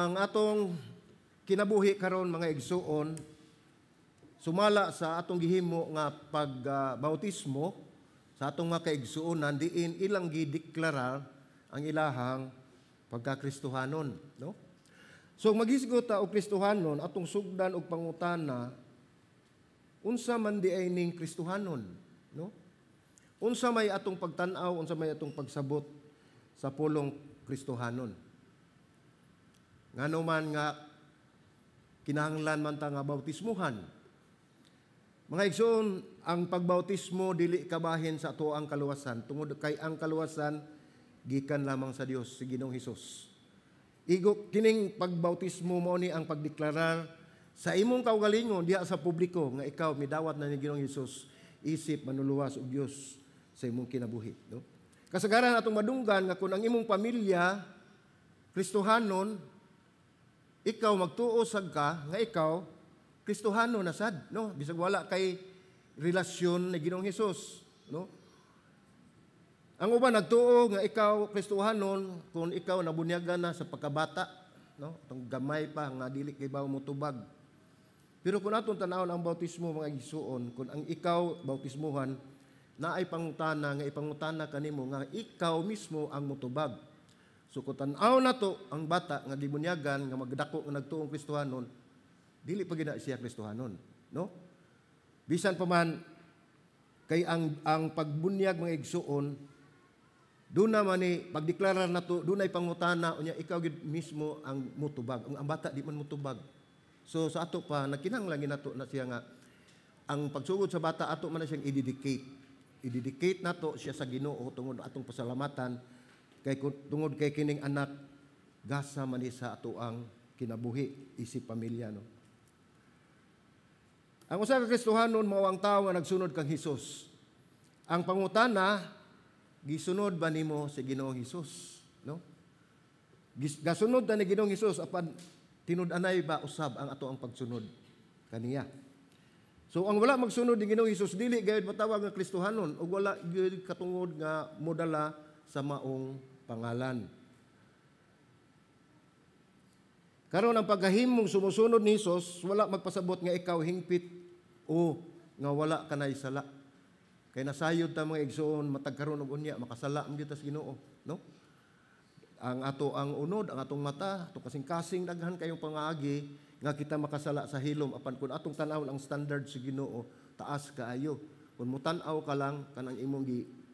ang atong kinabuhi karon mga igsuon sumala sa atong gihimo nga pagbautismo sa atong mga kaigsuonan diin ilang gideklara ang ilahang pagkakristohanon, no? So maghisgot ta og Kristohanon atong sugdan og pangutana unsa man di ay ning Kristohanon, no? Unsa may atong pagtan-aw, unsa may atong pagsabot sa pulong Kristohanon. Ngano man nga kinahanglan man ta nga bautismuhan. Mga igsoon, ang pagbautismo dili kabahin sa ato ang kaluwasan tungod kay ang kaluwasan gikan lamang sa Dios si Ginoong Hesus. Igo kining pagbautismo mao ni ang pagdeklarar sa imong kaugalingon diha sa publiko nga ikaw midawat na ni Ginoong Hesus isip manuluwas og Dios sa imong kinabuhi, no? Kasagaran atong madunggan nga kung ang imong pamilya Kristohanon, ikaw magtuo sad ka nga ikaw Kristohanon na sad, no? Bisag wala kay relasyon ni Ginoong Hesus, no? Ang uban nagtuo nga ikaw Kristohanon kung ikaw nabunyagan na sa pagkabata, no? Tong gamay pa nga dili kay bawo mo tubag. Pero kung atong tan-awon ang bautismo mga igsuon, kung ang ikaw bautismuhan na ay pangutana nga ipangutana kanimo nga ikaw mismo ang motubag. So kung tan-aw nato ang bata nga gibunyagan nga magdako nga nagtuong Kristohanon, dili pa gina siya Kristohanon, no? Bisan pa man kay ang pagbunyag mga igsuon doon naman ni pagdeklarar nato, doon ay pangutana unya ikaw gid mismo ang mutubag. Ang bata di man mutubag. So sa ato pa nakinahanglan nato na siya nga ang pagsugod sa bata ato man na siyang i-dedicate. I-dedicate nato siya sa Ginoo tungod atong pasalamatan kay tungod kay kining anak gasa man ni sa ato ang kinabuhi isip pamilya, no? Ang usa ka Kristohanon mao ang tawo nga nagsunod kang Hesus. Ang pangutana gisunod ba nimo si Ginoong Hesus, no? Gasunod ta ni Ginoong Hesus apan tinud-anay ba usab ang ato ang pagsunod kaniya. So ang wala magsunod ni Ginoong Hesus dili gayud matawag nga Kristohanon ug wala gyud katungod nga modala sa maong pangalan. Karon ang paghahimong sumusunod ni Hesus wala magpasabot nga ikaw hingpit o nga wala kanay sala. Kay nasayod ta mga igsoon matag karon og unya makasala ang kita sa Ginoo, no? Ang ato ang unod, ang atong mata, ato kasing-kasing daghan kayong pangaagi nga kita makasala sa hilom apan kun atong tan-awon ang standard sa Ginoo taas kaayo. Kun mutan-aw ka lang kanang imong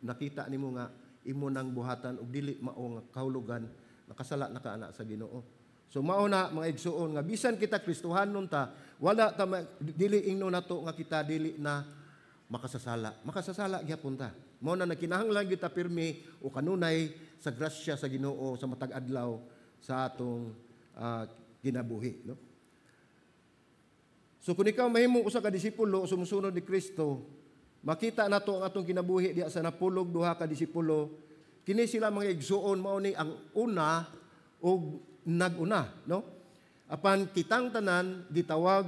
nakita nimo nga imo nang buhatan og dili mao nga kahulugan nakasala na ka ana sa Ginoo. So mao na mga igsoon nga bisan kita Kristohanon ta wala ta dili ingno nato nga kita dili na makasasala gyapon ta. Mao na nakinahanglan gyud ta pirmi o kanunay sa grasya sa Ginoo sa matag adlaw sa atong kinabuhi, no? So kung ikaw mahimong usa ka disipulo sumusunod ni Kristo, makita nato ang atong kinabuhi diha sa napulog duha ka disipulo. Kini sila mga igsuon mao ni ang una og naguna, no? Apan kitang tanan gitawag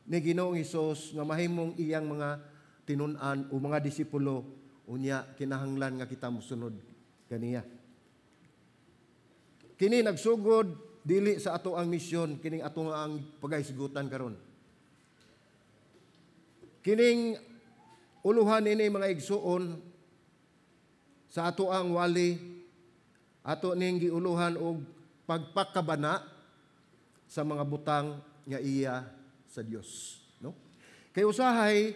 ni Ginoong Hesus nga mahimong iyang mga tinun-an o mga disipulo unya kinahanglan nga kita mosunod kaniya. Kini nagsugod dili sa ato ang misyon, kining ato nga ang pagahisgutan karon. Kining uluhan ini mga igsuon sa ato ang wali ato ning giuluhan og pagpakabana sa mga butang nga iya sa Dios, no? Kay usahay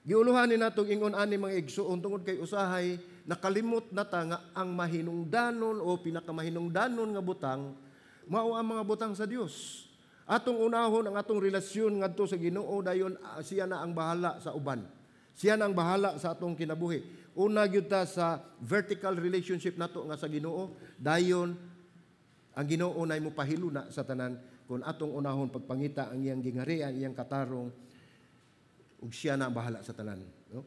giuluhan ni natong ingon ani mga igsuon tungod kay usahay nakalimot na ta nga ang mahinungdanon o pinakamahinungdanon nga butang mao ang mga butang sa Dios. Atong unahon ang atong relasyon ngadto sa Ginoo dayon siya na ang bahala sa uban. Siya na ang bahala sa atong kinabuhi. Una gyud ta sa vertical relationship nato nga sa Ginoo, dayon ang Ginoo nay mo pahiluna sa tanan kun atong unahon pagpangita ang iyang gingharian, iyang katarong ug siya na ang bahala sa tanan, no?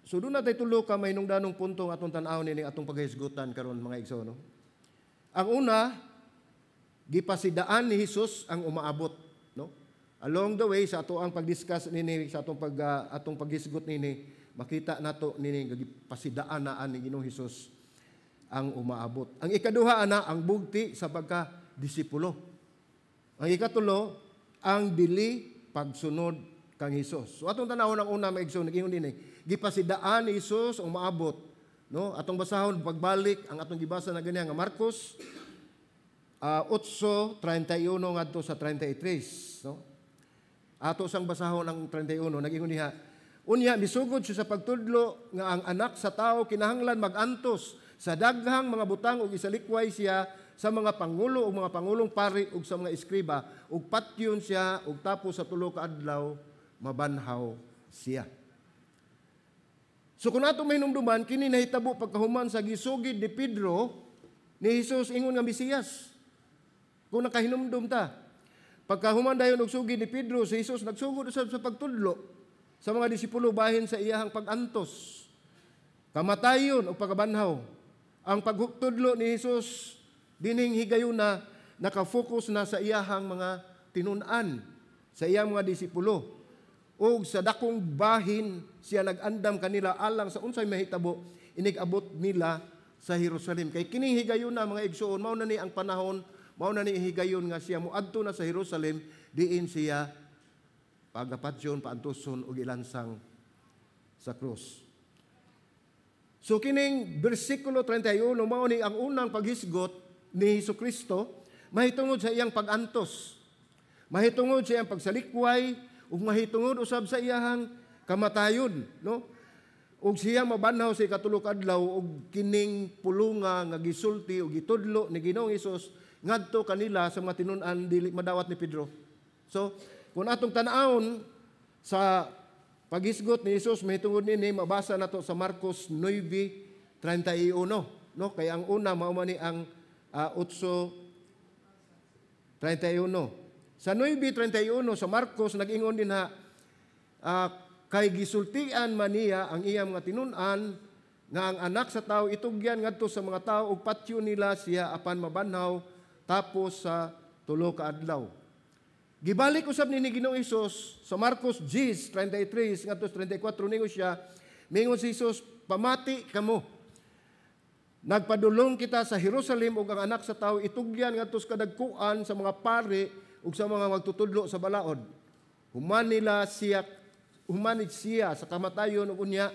So doon natin tulo ka may nungdanong punto atong tan-aw ni atong paghisgutan karon mga igsoon, no? Ang una, gipasidaan ni Hesus ang umaabot, no? Along the way sa ato ang pag-discuss nini sa atong atong paghisgot nini, makita nato nini pasidaan na ni Ginoong Hesus ang umaabot. Ang ikaduha ana ang bugti sa pagka-disipulo. Ang ikatulo ang dili pagsunod kang Hesus. So atong tanawon ang una maigsoon nagingon dinhi, gipasidaan ni Hesus ang maabot, no? Atong basahon pagbalik ang atong gibasa na ganiya nga Marcos 8:31 ngadto sa 33, no? Ato sang basahon ang 31 nagingon diha, unya misugod siya sa pagtudlo nga ang anak sa tao kinahanglan magantos sa daghang mga butang ug isalikway siya sa mga pangulo ug mga pangulong pari ug sa mga eskriba ug patyon siya ug tapos sa tulo ka adlaw mabanhaw siya. So kung ato may hinumduman kini nahitabo pagkahuman sa gisugid ni Pedro ni Hesus ingon nga Mesiyas. Kung nakahinumdum ta, pagkahuman dayon og sugid ni Pedro si Hesus nagsugod usab sa pagtudlo sa mga disipulo bahin sa iyahang pag-antos, kamatayon o pagkabanhaw. Ang pagtudlo ni Hesus dining higayuna nakafocus na sa iyahang mga tinun-an, sa iyang mga disipulo. O sa dakong bahin siya nag-andam kanila alang sa unsay mahitabo inig-abot nila sa Jerusalem. Kay kining higayuna mga igsoon, mao na ni ang panahon, mao na ni higayon nga siya moadto na sa Jerusalem, diin siya pagapatyon, paantuson ug ilansang sa krus. So kining bersikulo 31 mao ni ang unang paghisgot ni Hesukristo mahitungod sa iyang pag-antos, mahitungod sa iyang pagsalikway ug mahitungod usab sa iyang kamatayon, no? Ug siya mabanhaw sa ikatulo ka adlaw ug kining pulunga nga gisulti ug gitudlo ni Ginoong Hesus ngadto kanila sa mga tinun-an dili madawat ni Pedro. So kung atong tan-awon sa paghisgot ni Hesus mahitungod nini mabasa nato sa Marcos 9:31, no? Kay ang una mao man ni ang 8:31. Sa 9:31 sa Marcos nag-ingon din ha, kay gisultian man niya ang iyang mga tinun-an nga ang anak sa tao itugyan ngadto sa mga tao ug patyo nila siya apan mabanhaw tapos sa tulo ka adlaw. Gibalik usab ni Ginoong Hesus sa Marcos 10:33 ngadto sa 34 ningo siya, mingon si Hesus, pamati kamo. Nagpadulong kita sa Jerusalem ug ang anak sa tao itugyan ngadto sa kadagkuan sa mga pari ug sa mga magtutudlo sa balaod. Humanit siya sa kamatayon ug unya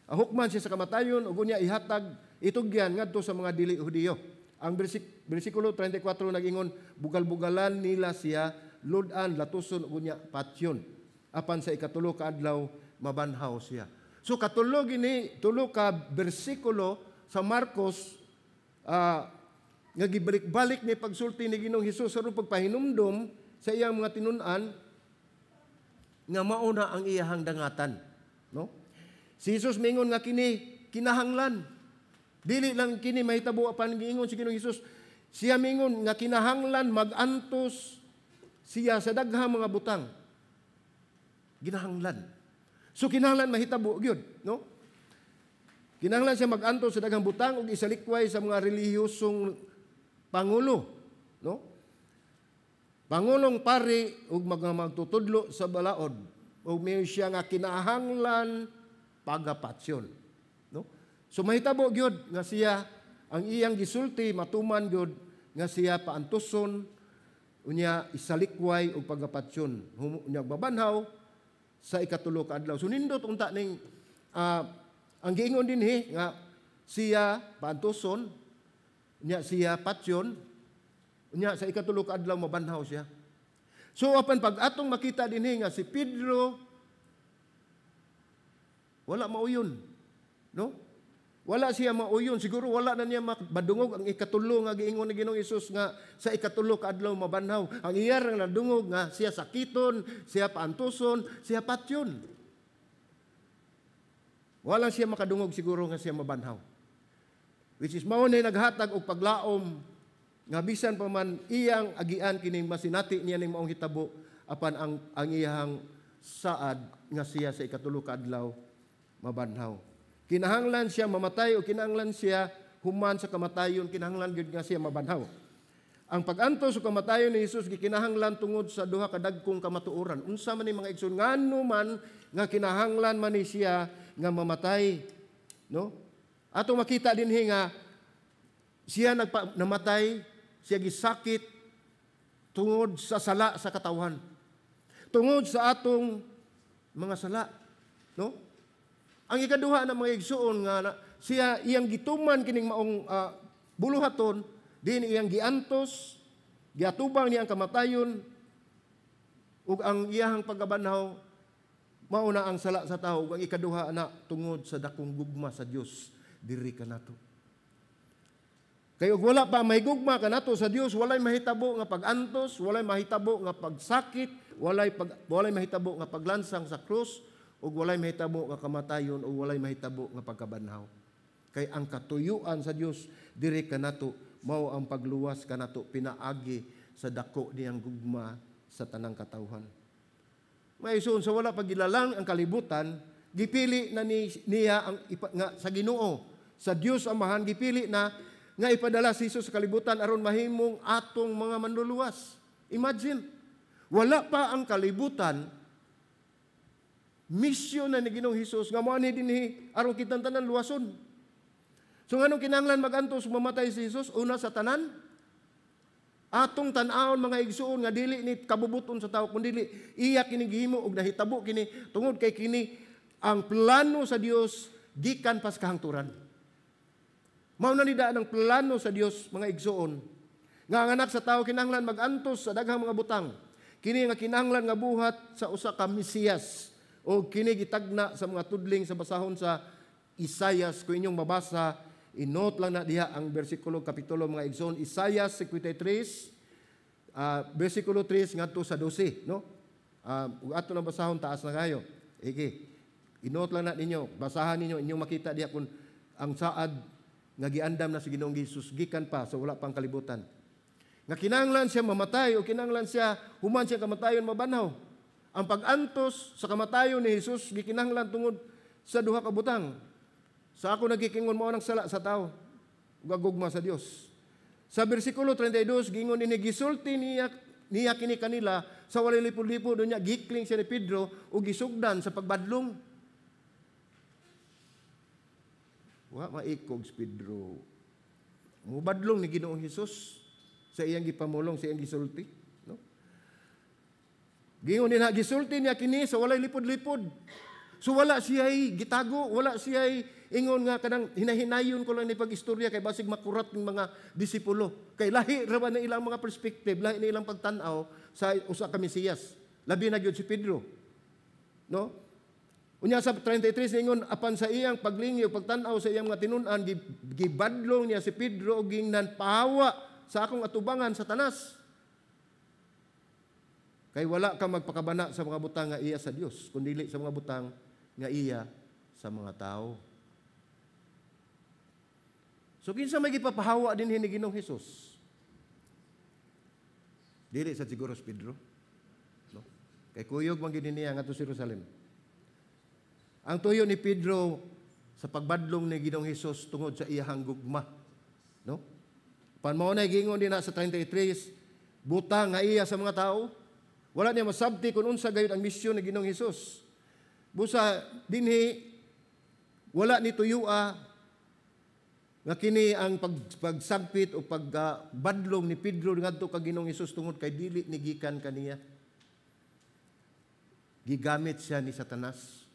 hukman siya sa kamatayon ug unya ihatag itugyan ngadto sa mga dili Hudiyo. Ang bersikulo 34 nag-ingon, bugal-bugalan nila siya, ludan, latuson ug unya patyon. Apan sa ikatulo ka adlaw mabanhaw siya. So katulo gini tulo ka bersikulo sa Marcos nga gibalik-balik ni pagsulti ni Ginoong Hesus aron pagpahinumdom sa iyang mga tinun-an nga mauna ang iyahang dangatan, no? Si Hesus mingon nga kini kinahanglan. Dili lang kini mahitabo apan giingon si Ginoong Hesus, siya mingon nga kinahanglan magantos siya sa daghang mga butang. Kinahanglan. So kinahanglan mahitabo gyud, no? Kinahanglan siya magantos sa daghang butang ug isalikway sa mga relihiyosong pangulo, no? Pangulong pari ug magtutudlo sa balaod ug may siya nga kinahanglan pagapatyon, no? So mahitabo gyud nga siya ang iyang gisulti matuman gyud nga siya paantuson unya isalikway ug pagapatyon unya mabanhaw sa ikatulo ka adlaw. So nindot unta ning ang giingon dinhi nga siya paantuson unya siya patyon, unya sa ikatulo ka adlaw mabanhaw siya. So apan pag atong makita dinhi nga si Pedro wala mauyon, no? Wala siya mauyon, siguro wala na niya madungog ang ikatulo nga giingon ni Ginoong Hesus nga sa ikatulo ka adlaw mabanhaw. Ang iyang nadungog nga siya sakiton, siya paantuson, siya patyon. Wala siya makadungog siguro nga siya mabanhaw. Which is mao ni naghatag og paglaom nga bisan pa man iyang agian kining masinati niya ning maong hitabo apan ang iyang saad nga siya sa ikatulo ka adlaw mabanhaw. Kinahanglan siya mamatay o kinahanglan siya human sa kamatayon, kinahanglan gyud nga siya mabanhaw. Ang pag-antos o kamatayon ni Hesus gikinahanglan tungod sa duha ka dagkong kamatuoran. Unsa man ni mga igsoon ngano man nga kinahanglan man ni siya nga mamatay, no? Ato makita dinhi nga siya namatay, siya gisakit tungod sa sala sa katawhan. Tungod sa atong mga sala, no? Ang ikaduha na mga igsuon nga siya iyang gituman kining maong buluhaton, din iyang giantos, giatubang niyang kamatayon, ug ang iyahang pagkabanhaw mao na ang sala sa tawo. Ug ang ikaduha na tungod sa dakong gugma sa Dios diri kanato. Kay ug wala pa mahigugma kanato sa Dios, walay mahitabo nga pag-antos, walay mahitabo nga pagsakit, walay mahitabo nga paglansang sa krus, ug walay mahitabo nga kamatayon, ug walay mahitabo nga pagkabanhaw. Kay ang katuyuan sa Dios diri kanato mao ang pagluwas kanato pinaagi sa dako niyang gugma sa tanang katawhan. Maison sa wala pagilalang ang kalibutan, gipili na niya ang nga sa Ginoo, sa Dios Amahan, gipili na nga ipadala si Jesus sa kalibutan aron mahimong atong mga manluluwas. Imagine, wala pa ang kalibutan, misyon na ni Ginoong Hesus nga mao ni dinhi aron kitang tanan luwason. So nganong kinahanglan magantos mamatay si Jesus una sa tanan? Atong tan-awon mga igsuon nga dili ni kabubuton sa tawo kundi iya kini gihimo og nahitabo kini tungod kay kini ang plano sa Dios gikan pas kahangturan. Mao na ni daan ang plano sa Dios mga igsuon nga ang anak sa tawo kinahanglan magantos sa daghang mga butang. Kini nga kinahanglan nga buhat sa usa ka Mesiyas o kini gitagna sa mga tudling sa basahon sa Isaias. Kung inyong mabasa, inote lang na diha ang bersikulo kapitulo mga igsoon, Isaias 53, bersikulo 3 ngadto sa 12, no? Ug ato na basahon taas na kayo. Inote lang na ninyo, basahan ninyo, inyong makita diha kung ang saad nga giandam na si Ginoong Hesus gikan pa sa wala pang kalibutan. Nga kinahanglan siya mamatay o kinahanglan siya human siya kamatayon mabanhaw. Ang pag-antos sa kamatayon ni Hesus gikinahanglan tungod sa duha ka butang. Sa ako nagkikingon mo ng sala sa tao, gagugma sa Dios. Sa bersikulo 32, gingon ini gisulti niya kini kanila sa walay lipod-lipod niya gikling siya ni Pedro o gisugdan sa pagbadlong. Wa maikog si Pedro. Mubadlong ni Ginoong Hesus sa iyang gipamulong, sa iyang gisulti, no? Gingon niya gisulti niya kini sa walay lipod-lipod. So wala siya'y gitago, wala siya'y ingon nga kanang hinahinayon ko lang ni pag-istorya kay basig makurat ng mga disipulo. Kay lahi raman na ilang mga perspective, lahi na ilang pagtanaw sa usa ka Mesiyas. Labi na gyud si Pedro. No? Unya sa 33 ingon apan sa iyang paglingi ug pagtan-aw sa iyang mga tinun-an gibadlong niya si Pedro og gingnan pahawa sa akong atubangan sa tanas. Kay wala ka magpakabana sa mga butang nga iya sa Dios, kundi sa mga butang nga iya sa mga tao. So kinsa may gipapahawa din ni Ginoong Hesus? Dili sa siguro si Pedro. No? Kay kuyog man gid niya ngadto sa Jerusalem. Ang tuyo ni Pedro sa pagbadlong ni Ginoong Hesus tungod sa iyahang gugma. No? Panmao na gingon din na sa 33, butang nga iya sa mga tao. Wala niya masabti kung unsa gayud ang misyon ni Ginoong Hesus. Busa dinhi wala ni tuyua nga kini ang pagsagpit o pagbadlong ni Pedro ngadto kay Ginoong Hesus tungod kay dili ni gikan kaniya. Gigamit siya ni Satanas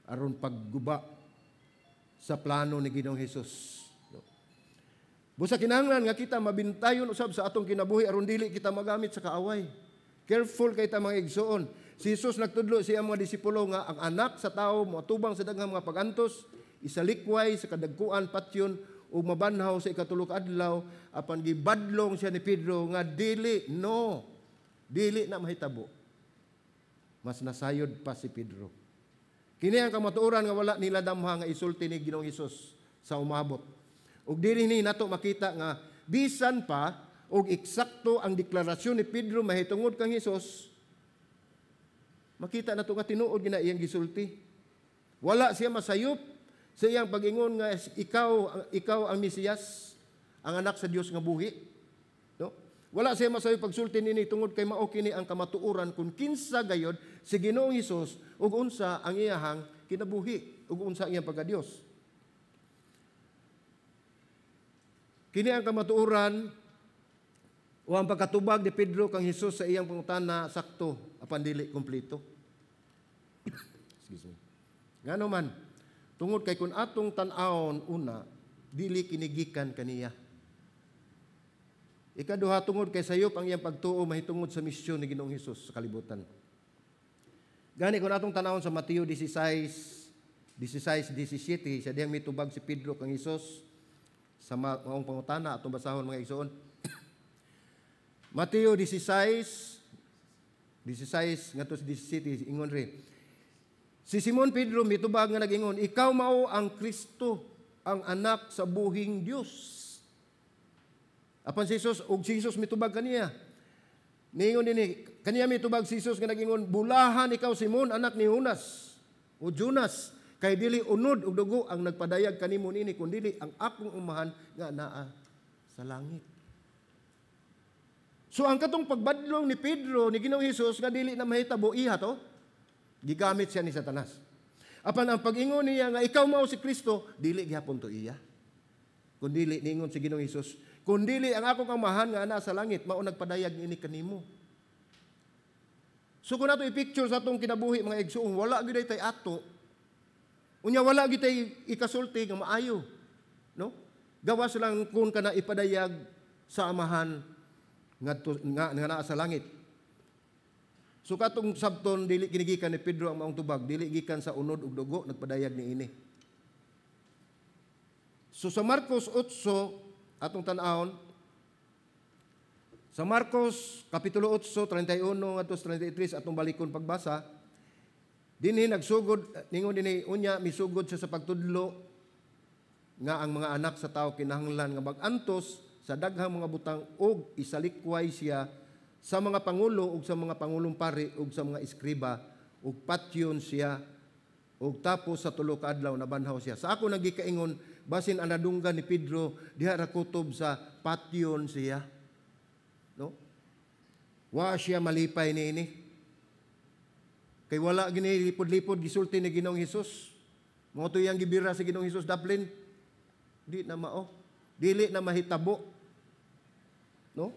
aron pagguba sa plano ni Ginoong Hesus. Busa kinahanglan nga kita mabintayon usab sa atong kinabuhi aron dili kita magamit sa kaaway. Careful kay ta mga igsoon. Si Jesus nagtudlo siya mga disipulo nga ang anak sa tao moatubang sa daghang mga pagantos, isalikway sa kadagkuan patyon ug mabanhaw sa ikatulo ka adlaw apan gibadlong siya ni Pedro nga dili na mahitabo. Mas nasayod pa si Pedro. Kini ang kamatuoran nga wala nila damha nga isulti ni Ginoong Hesus sa umabot. Ug dili ni nato makita nga bisan pa og eksakto ang deklarasyon ni Pedro mahitungod kang Hesus, makita nato nga tinuod gina iyang gisulti. Wala siya masayop sa iyang pag-ingon nga ikaw ang Mesiyas, ang anak sa Dios nga buhi. No? Wala siya masayop pagsulti nini tungod kay mao kini ang kamatuoran kung kinsa gayod si Ginoong Hesus ug unsa ang iyahang kinabuhi ug unsa iyang pagka-Dios. Kini ang kamatuoran o ang pagkatubag ni Pedro kang Hesus sa iyang pangutana sakto apan dili kompleto. Excuse me. Ngano man, tungod kay kun atong tan-awon una, dili kinigikan kaniya. Ikaduha, tungod kay sayop ang iyang pagtuo mahitungod sa misyon ni Ginoong Hesus sa kalibutan. Gani kun atong tan-awon sa Mateo 16:17, sa diyang mitubag si Pedro kang Hesus sa maong pangutana atong basahon mga igsoon. Mateo 16 ngadto sa 17 ingon ri. Si Simon Pedro mitubag nga nag-ingon, ikaw mao ang Kristo, ang anak sa buhing Dios. Apan si Jesus ug si Jesus mitubag kaniya. Niingon dinhi, kaniya mitubag si Jesus nga nag-ingon, bulahan ikaw Simon anak ni Jonas o Jonas, kay dili unod ug dugo ang nagpadayag kanimo nini kundi ang akong umahan nga naa sa langit. So ang katong pagbadlong ni Pedro ni Ginoong Hesus nga dili na mahitabo iha to, gigamit siya ni Satanas. Apan ang pag-ingon niya nga ikaw mao si Kristo, dili gihapon to iya. Kundi niingon si Ginoong Hesus, kundi ang akong amahan nga naa sa langit mao nagpadayag ini kanimo. So kung nato i-picture sa atong kinabuhi mga igsoon, wala gyud tay ato. Unya wala gyud tay ikasulti nga maayo, no? Gawas lang kun kana ipadayag sa amahan nga naa sa langit. So katong sabton dili kinigikan ni Pedro ang maong tubag, dili gikan sa unod ug dugo nagpadayag niini. So sa Marcos 8 atong tan-awon, sa Marcos kapitulo 8 31 ngadto 33 atong balikon pagbasa, dinhi nagsugod ningon dinhi unya misugod siya sa pagtudlo nga ang mga anak sa tao kinahanglan nga mag-antos sa daghang mga butang ug isalikway siya sa mga pangulo ug sa mga pangulong pari ug sa mga eskriba ug patyon siya ug tapos sa tulo ka adlaw nabanhaw siya. Sa ako nagikaingon basin ang nadunggan ni Pedro diha ra kutob sa patyon siya. No? Wa siya malipay niini. Kay wala gini lipod-lipod gisulti ni Ginoong Hesus. Mo to yang gibira sa Ginoong Hesus daplin. Di na mao. Dili na mahitabo. No?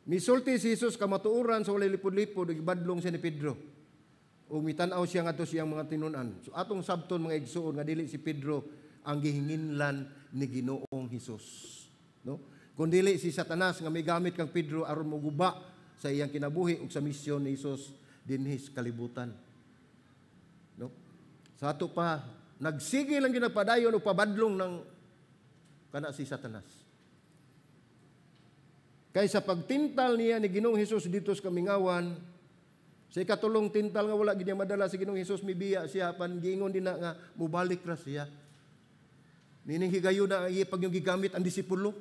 Misulti si Jesus kamatuoran sa walay lipod-lipod ug ibadlong siya ni Pedro. Ug mitan-aw siya ngadto siyang mga tinunan. So atong sabton mga igsoon nga dili si Pedro ang gihinginlan ni Ginoong Hesus. No? Kun dili si Satanas nga migamit kang Pedro aron moguba sa iyang kinabuhi ug sa misyon ni Hesus dinhi sa kalibutan. No? Sa ato pa nagsige lang ginapadayon o pabadlong ng kana si Satanas. Kaysa pagtintal niya ni Ginoong Hesus dito sa kamingawan, sa ikatulong tintal nga wala gid madala si Ginoong Hesus mibiya siya pan giingon din na nga mubalik ra siya. Nining higayon na iya pag yung gigamit ang disipulo.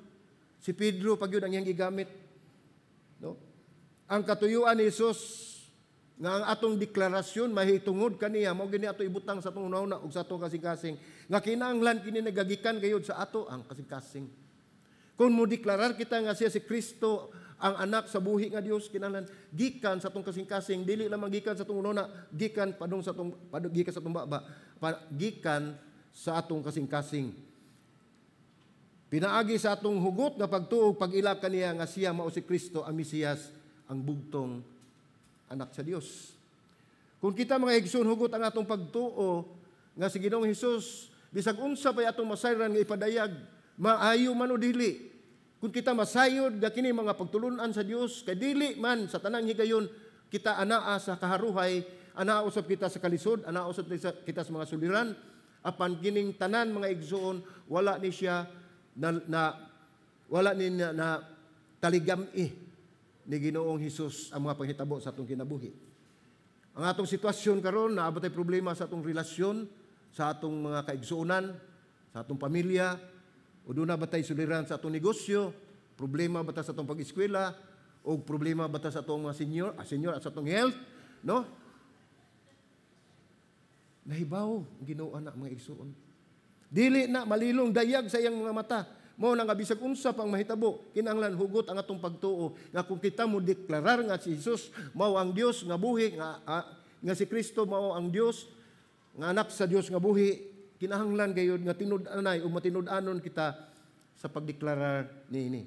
Si Pedro pag yun ang iyang gigamit. No? Ang katuyuan ni Hesus nga ang atong deklarasyon mahitungod kaniya mao gini ato ibutang sa atong una ug sa atong kasing-kasing nga kinahanglan kini nagagikan gayud sa ato ang kasing-kasing. Kung mo deklarar kita nga siya si Kristo ang anak sa buhi nga Dios kinahanglan gikan sa atong kasing-kasing dili lamang gikan sa atong una gikan padung sa atong gikan sa atong baba gikan sa atong kasing-kasing. Pinaagi sa atong hugot nga pagtuo pag-ila kaniya nga siya mao si Kristo ang Mesiyas ang bugtong anak sa Dios. Kung kita mga igsoon hugot ang atong pagtuo nga si Ginoong Hesus bisag unsa pay atong masayran nga ipadayag maayo man o dili. Kung kita masayod nga kini mga pagtulunan sa Dios kay dili man sa tanang higayon kita anaa sa kaharuhay, anaa usab kita sa kalisod, anaa usab kita sa mga suliran apan kining tanan mga igsoon wala ni siya wala ni na taligam-i ni Ginoong Hesus ang mga panghitabo sa atong kinabuhi. Ang atong sitwasyon karon naabot ay problema sa atong relasyon, sa atong mga kaigsuonan, sa atong pamilya, o doon na batay suliran sa atong negosyo, problema bata sa atong pag-eskwela, o problema bata sa atong mga senior at sa atong health, no? Nahibaw, Ginoo na mga igsuon. Dili na malilong dayag sa iyang mga mata. Mo nang bisag unsa pang mahitabo, kinahanglan hugot ang atong pagtuo nga kung kita mo deklarar nga si Jesus mao ang Dios nga buhi nga si Kristo mao ang Dios, nga anak sa Dios nga buhi, kinahanglan gayud nga tinud-anay o matinud-anon kita sa pagdeklarar niini.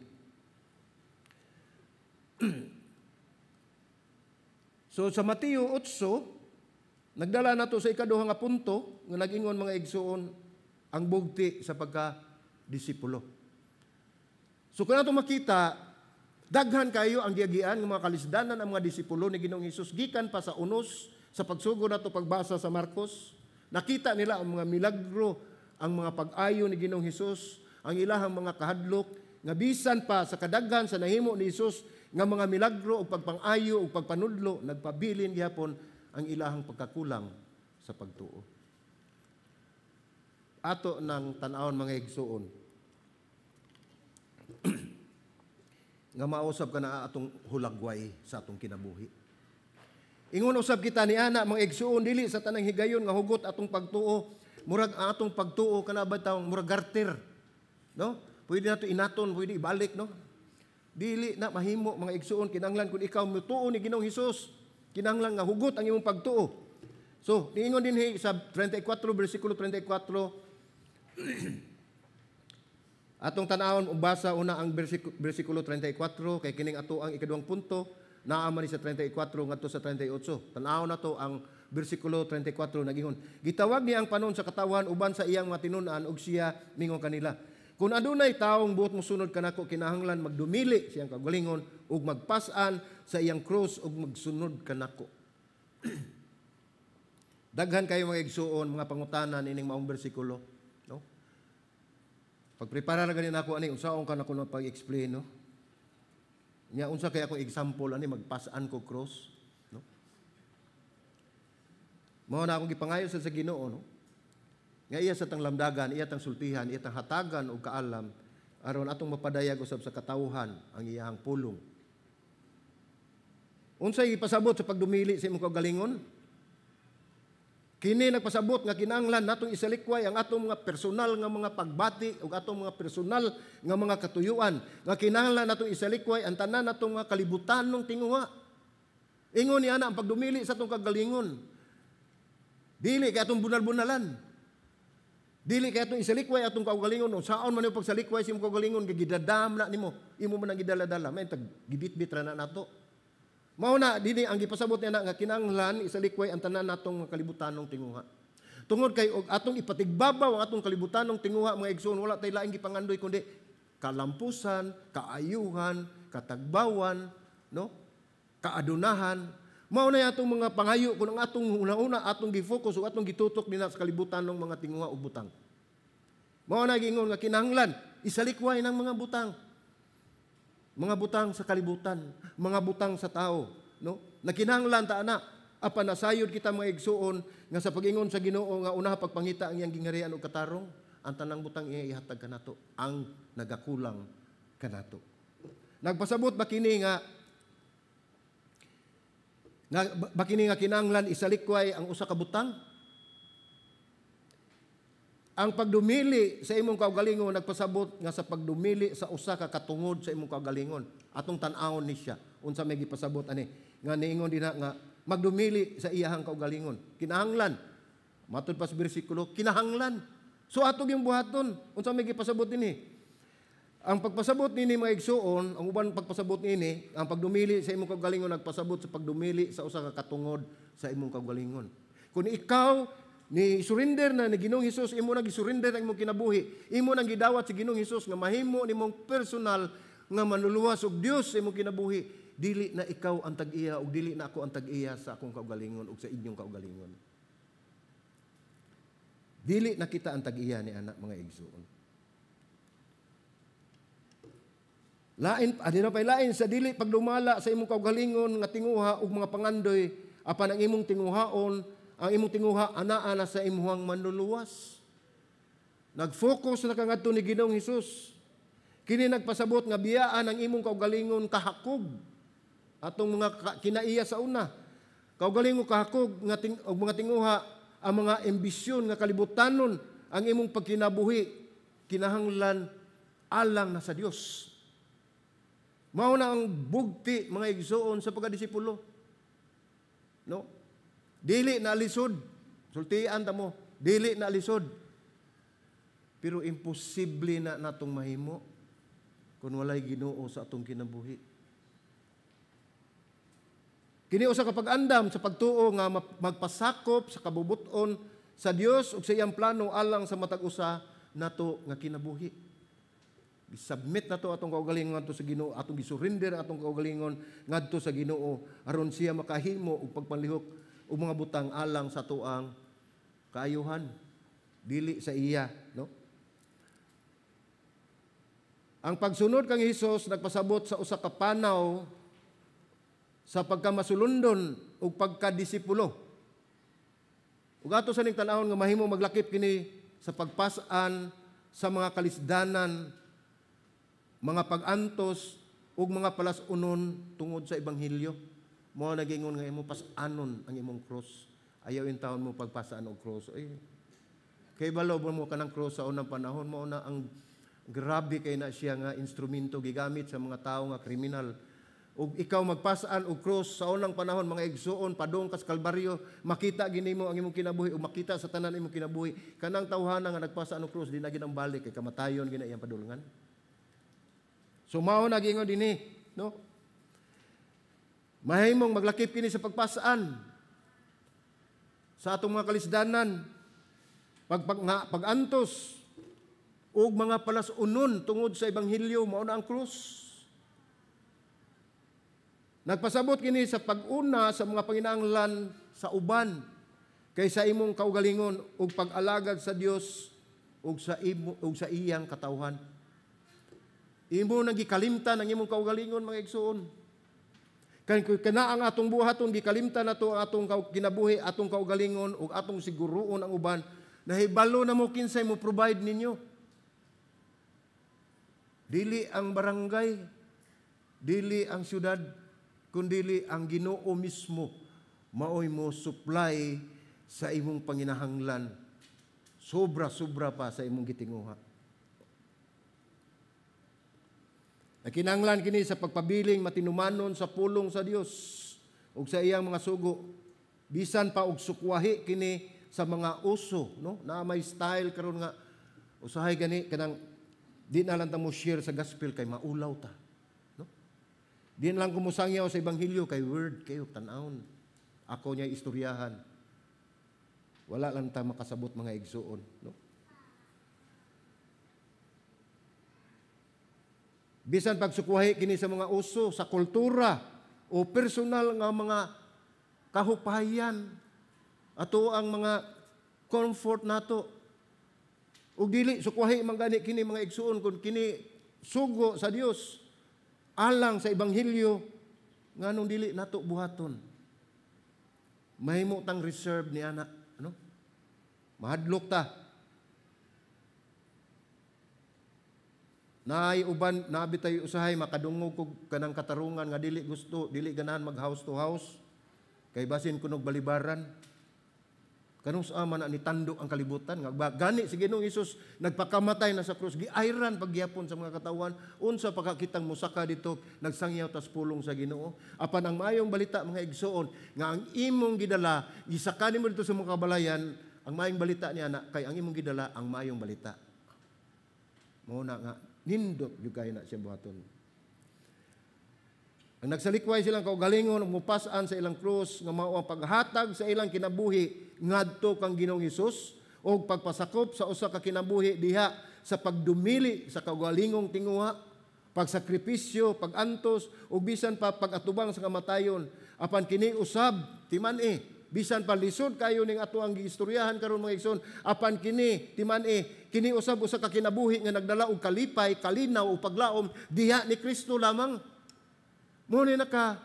So sa Mateo 8, nagdala nato sa ikaduha nga punto nga nag-ingon mga igsoon ang bugti sa pagka-disipulo. So kung nato makita, daghan kayo ang giagian ng mga kalisdanan ang mga disipulo ni Ginoong Hesus gikan pa sa unos sa pagsugod nato pagbasa sa Marcos. Nakita nila ang mga milagro, ang mga pag-ayo ni Ginoong Hesus, ang ilahang mga kahadlok, nga bisan pa sa kadaghan sa nahimo ni Hesus nga mga milagro o pagpang-ayo o pagpanudlo, nagpabilin gihapon ang ilahang pagkakulang sa pagtuo. Ato ng tan-awon mga igsoon, nga mausab ka na atong hulagway sa atong kinabuhi. Ingon usab kita ni ana mga igsoon, dili sa tanang higayon nga hugot atong pagtuo, murag atong pagtuo kana ba tawong murag garter, no? Pwede nato inaton, pwede ibalik, no? Dili na mahimo mga igsoon, kinahanglan kun ikaw mutuo ni Ginoong Hesus, kinahanglan nga hugot ang imong pagtuo. So, niingon dinhi sa 34 bersikulo 34, atong tan-awon ubasa una ang bersikulo 34 kay kining ato ang ikaduhang punto. Naama ni sa 34 ngadto sa 38. Tan-aw na to ang bersikulo 34 nagingon. Gitawag niya ang panon sa katawhan uban sa iyang mga tinun-an ug siya mingon kanila. Kung adunay taong buot mosunod kanako, kinahanglan magdumili siyang kaugalingon ug magpas-an sa iyang krus ug magsunod kanako. Daghan kayo mga igsuon, mga pangutanan ining maong bersikulo, no? Pagprepara na ganin ako ani unsaon ka nako pag-explain, no? Nya unsa kay akong example ani magpas-an ko cross, no? Mao na akong gipangayo sa Ginoo, no? Nga iya sa tang lamdagan, iya tang sultihan, iya tang hatagan og kaalam aron atong mapadayag usab sa katawhan ang iyang pulong. Unsay ipasabot sa pagdumili sa imong kaugalingon? Kini nagpasabot nga kinahanglan natong isalikway ang atong mga personal nga mga pagbati ug atong mga personal nga mga katuyuan. Nga kinahanglan natong isalikway ang tanan natong mga kalibutanong tinguha. Ingon ni ana ang pagdumili sa atong kagalingon. Dili kay atong bunal-bunalan. Dili kay atong isalikway atong kaugalingon. Saon man yung pagsalikway sa imong kaugalingon gidadam na nimo. Imo man ang gidala-dala. May tag gibit-bit ra na nato. Mao na dinhi ang gipasabot niya nga kinahanglan isalikway ang tanan natong kalibutanong tinguha. Tungod kay og atong ipatigbabaw ang atong kalibutanong tinguha mga igsoon, wala tay laing gipangandoy kundi kalampusan, kaayuhan, katagbawan, no? Kaadunahan. Mao na atong mga pangayo kun ang atong una-una atong gi-focus ug atong gitutok dinha sa kalibutanong mga tinguha ug butang. Mao na gingon nga kinahanglan isalikway ng mga butang. Mga butang sa kalibutan, mga butang sa tao, no? Nakinahanglan ta ana apan nasayod kita mga igsuon nga sa pag-ingon sa Ginoo nga unaha pagpangita ang iyang gingharian ug katarong, ang tanang butang iya ihatag kanato, ang nagakulang kanato. Nagpasabot ba kini nga bakini nga kinahanglan isalikway ang usa ka butang? Ang pagdumili sa imong kaugalingon nagpasabot nga sa pagdumili sa usa ka katungod sa imong kaugalingon. Atong tan-awon ni siya. Unsa may gipasabot ani nga niingon dinha nga magdumili sa iyahang kaugalingon. Kinahanglan. Matud pa sa bersikulo, kinahanglan. So atog yung buhaton, unsa may gipasabot dinhi? Ang pagpasabot nini mga igsuon, ang uban pagpasabot nini, ang pagdumili sa imong kaugalingon nagpasabot sa pagdumili sa usa ka katungod sa imong kaugalingon. Kung ikaw ni surrender na ni Ginoong Hesus, imo nang gisurrender ang imong kinabuhi, imo nang gidawat si Ginoong Hesus nga mahimo nimong personal nga manluluwas og Dios sa imong kinabuhi, dili na ikaw ang tag-iya ug dili na ako ang tag-iya sa akong kaugalingon ug sa inyong kaugalingon. Dili na kita ang tag-iya ni anak mga igsoon. Lain adina pay lain sa dili pagdumala sa imong kaugalingon nga tinguha ug mga pangandoy apan ang imong tinguhaon. Ang imong tinguha anaa na sa imuhang manluluwas. Nag-focus na kangadto ni Ginoong Hesus. Kini nagpasabot nga biyaan ang imong kaugalingon kahakog. Atong mga kinaiya sa una. Kaugalingon kahakog nga og mga tinguha ang mga ambisyon nga kalibutanon ang imong pagkinabuhi kinahanglan alang na sa Dios. Mao na ang bugti mga igsoon sa pagkadisipulo. No? Dili na lisod Sultian ta mo, dili na lisod. Pero imposible na natong mahimo kung walay Ginoo sa atong kinabuhi. Kini usa ka pag-andam sa pagtuo nga magpasakop sa kabubuton sa Dios ug sa iyang plano alang sa matag usa nato nga kinabuhi. Bisubmit nato atong kaugalingon ngadto sa Ginoo, atong gisurrender atong kaugalingon ngadto sa Ginoo aron siya makahimo og pagpanlihok og mga butang alang sa tuang kaayuhan, dili sa iya, no? Ang pagsunod kang Hesus nagpasabot sa usa ka panaw sa pagkamasulundon ug pagkadisipulo. Ug ato sa ning tan-awon nga mahimo maglakip kini sa pagpas-an sa mga kalisdanan, mga pag-antos ug mga palas-unon tungod sa ebanghelyo. Mao nagingon nga imo pas-anon ang imong cross. Ayaw in taon mo pagpasaan og cross. Kay balo mo kanang cross sa unang panahon mo na ang grabe kay na siya nga instrumento gigamit sa mga tawo nga kriminal. Ug ikaw magpasaan og cross sa unang panahon mga igsuon padung kas Kalbaryo, makita ginimo ang imong kinabuhi ug makita sa tanan imong kinabuhi. Kanang tawhana nga nagpasaan og cross di na ginang balik kay kamatayon gina iyang padulngan. So mao na gingon dinhi, no? Mahimong maglakip kini sa pagpasaan sa atong mga kalisdanan, pag-antos ug mga palas-unon tungod sa ebanghelyo mao na ang cross. Nagpasabot kini sa pag-una sa mga panginahanglan sa uban kaysa imong kaugalingon ug pag-alagad sa Dios ug sa iyang katawhan. Imo nang gikalimtan ang imong kaugalingon mga igsoon. Kana ang atong buhaton gikalimtan nato ang atong kinabuhi, atong kaugalingon ug atong siguruon ang uban. Nahibalo na mo kinsay mo provide ninyo. Dili ang barangay, dili ang syudad, kundili ang Ginoo mismo maoy mo supply sa imong panginahanglan. Sobra-sobra pa sa imong gitinguha. Kinahanglan kini sa pagpabiling matinumanon sa pulong sa Dios ug sa iyang mga sugo. Bisan pa og sukwahi kini sa mga uso, no? Na may style karon nga usahay gani kanang di na lang ta mo share sa gospel kay maulaw ta. Di lang kumusangyaw sa ebanghelyo kay word kayo tan-awon. Ako niya istoryahan. Wala lang ta makasabot mga igsuon, no? Bisan pagsukwahi kini sa mga uso, sa kultura o personal nga mga kahupayan ato ang mga comfort nato. Ug dili sukwahi man gani kini mga igsuon kun kini sugo sa Dios alang sa ebanghelyo nganong dili nato buhaton. Mahimo tang reserve ni ana, ano? Mahadlok ta. Naay uban nabi tayo usahay makadungog kog kanang katarungan nga dili gusto, dili ganahan mag house to house kay basin kunog balibaran. Kanung sa man ni tando ang kalibutan nga gani si Ginoong Hesus nagpakamatay na sa krus, giayran pagyapon sa mga katawan unsa pagkakitang musaka dito nagsangyaw tas pulong sa Ginoo. Apan ang maayong balita mga igsoon nga ang imong gidala gisakani mo dito sa mga kabalayan, ang maayong balita niya na kay ang imong gidala ang maayong balita. Mao na nga nindot jud kay na siya buhaton. Ang nagsalikway silang kaugalingon ug mupas-an sa ilang krus nga mao ang paghatag sa ilang kinabuhi ngadto kang Ginoong Hesus ug pagpasakop sa usa ka kinabuhi diha sa pagdumili sa kaugalingong tinguha, pagsakripisyo, pagantos ug bisan pa pagatubang sa kamatayon. Apan kini usab timan-i bisan pa lisod kayo ning ato ang giistoryahan karon mga igsoon, apan kini timan-i kini usab usa ka kinabuhi nga nagdala og kalipay, kalinaw ug paglaom diha ni Kristo lamang. Mo ni naka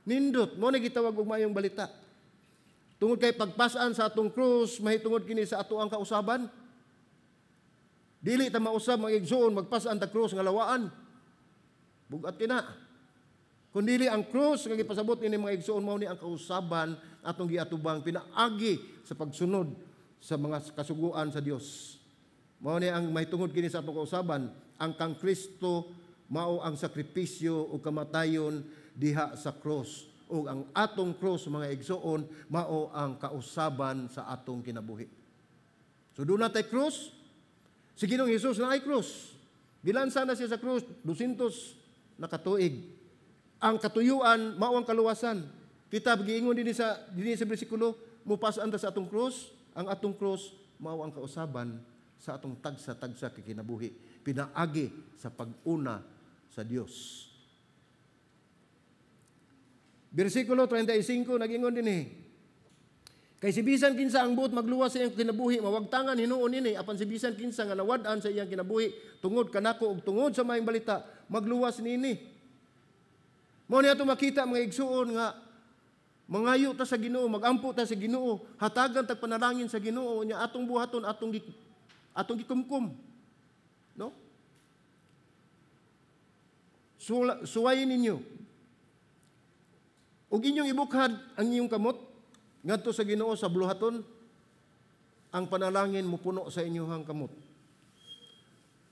nindot, mo ni gitawag og maayong balita. Tungod kay pagpas-an sa atong krus, mahitungod kini sa ato ang kausaban. Dili ta mausab mga igsoon magpas-an ta krus nga lawaan. Bugat kina. Kun dili ang krus nga gipasabot ini mga igsoon mao ni ang kausaban atong giatubang pinaagi sa pagsunod sa mga kasuguan sa Dios. Mao ni ang mahitungod kini sa atong kausaban, ang kang Kristo mao ang sakripisyo o kamatayon diha sa cross o ang atong cross mga igsoon mao ang kausaban sa atong kinabuhi. So doon natay cross, si Ginoong Hesus na ay cross. Gilansa na siya sa cross 200 na katuig. Ang katuyuan mao ang kaluwasan. Kita giingon dinhi sa bersikulo, mupasan ta sa atong cross, ang atong cross mao ang kausaban sa atong tagsa-tagsa kinabuhi, pinaagi sa pag-una sa Dios. Bersikulo 35 nag-ingon dinhi, kay si bisan kinsa ang buot magluwas sa iyang kinabuhi, mawagtangan hinuon ini, apan si bisan kinsa nga nawad-an sa iyang kinabuhi, tungod kanako ug tungod sa maayong balita, magluwas niini. Mao ni ato makita mga igsuon nga mangayo ta sa Ginoo, magampo ta sa Ginoo, hatagan tag panalangin sa Ginoo nya atong buhaton, atong gikumkum. No? Suwayin ninyo. Ug inyong ibukhad ang inyong kamot ngadto sa Ginoo sa buluhaton, ang panalangin mo puno sa inyong kamot.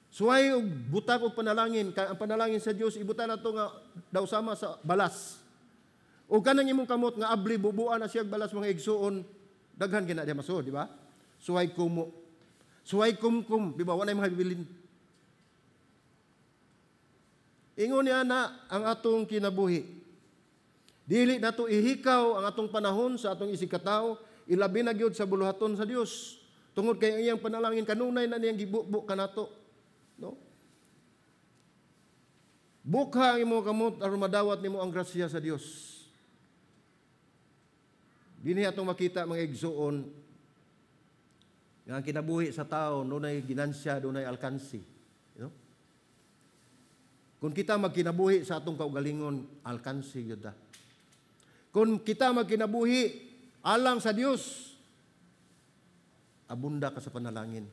Suway og butag og panalangin, ang panalangin sa Dios ibutan nato nga daw sama sa balas. O kanang imong kamot nga abli bubuan na siya balas mga igsuon, daghan gina diha maso, di ba? Suway kumo. Suway kumkum, di ba? Wala mga bibilin. Ingon niya na ang atong kinabuhi. Dili nato ihikaw ang atong panahon sa atong isikataw, ilabi na gyud sa buluhaton sa Dios. Tungod kay iyang panalangin kanunay na niyang gibukbuk kanato, no? Bukha ang imong kamot aron madawat nimo ang grasya sa Dios. Dinhi atong makita mga igsuon nga ang kinabuhi sa tao dunay ginansya, dunay alkansi, you know? Kung kita magkinabuhi sa atong kaugalingon, alkansi gyud ta. Kung kita magkinabuhi alang sa Dios, abunda ka sa panalangin.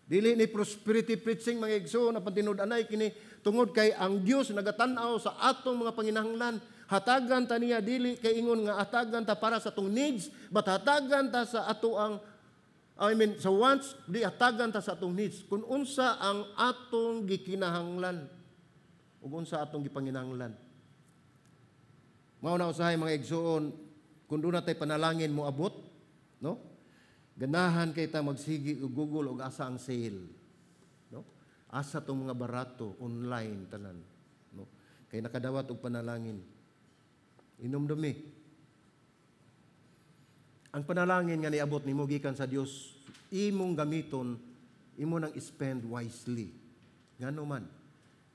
Dili ni prosperity preaching mga igsoon na patinud-anay kini tungod kay ang Dios nagatan-aw sa atong mga panginahanglan. Hatagan ta niya dili kay ingon nga hatagan ta para sa atong needs, but hatagan ta sa ato ang sa wants, di hatagan ta sa atong needs. Kung unsa ang atong gikinahanglan ug unsa atong gipanginahanglan. Mao na usahay mga igsoon, kung doon natay panalangin mo abot, no? Ganahan kay ta magsigi og Google og asa ang sale, no? Asa tong mga barato online tanan, no? Kay nakadawat og panalangin. Inom dumi. Ang panalangin nga niabot nimo gikan sa Dios, imong gamiton, imo nang spend wisely. Ngano man,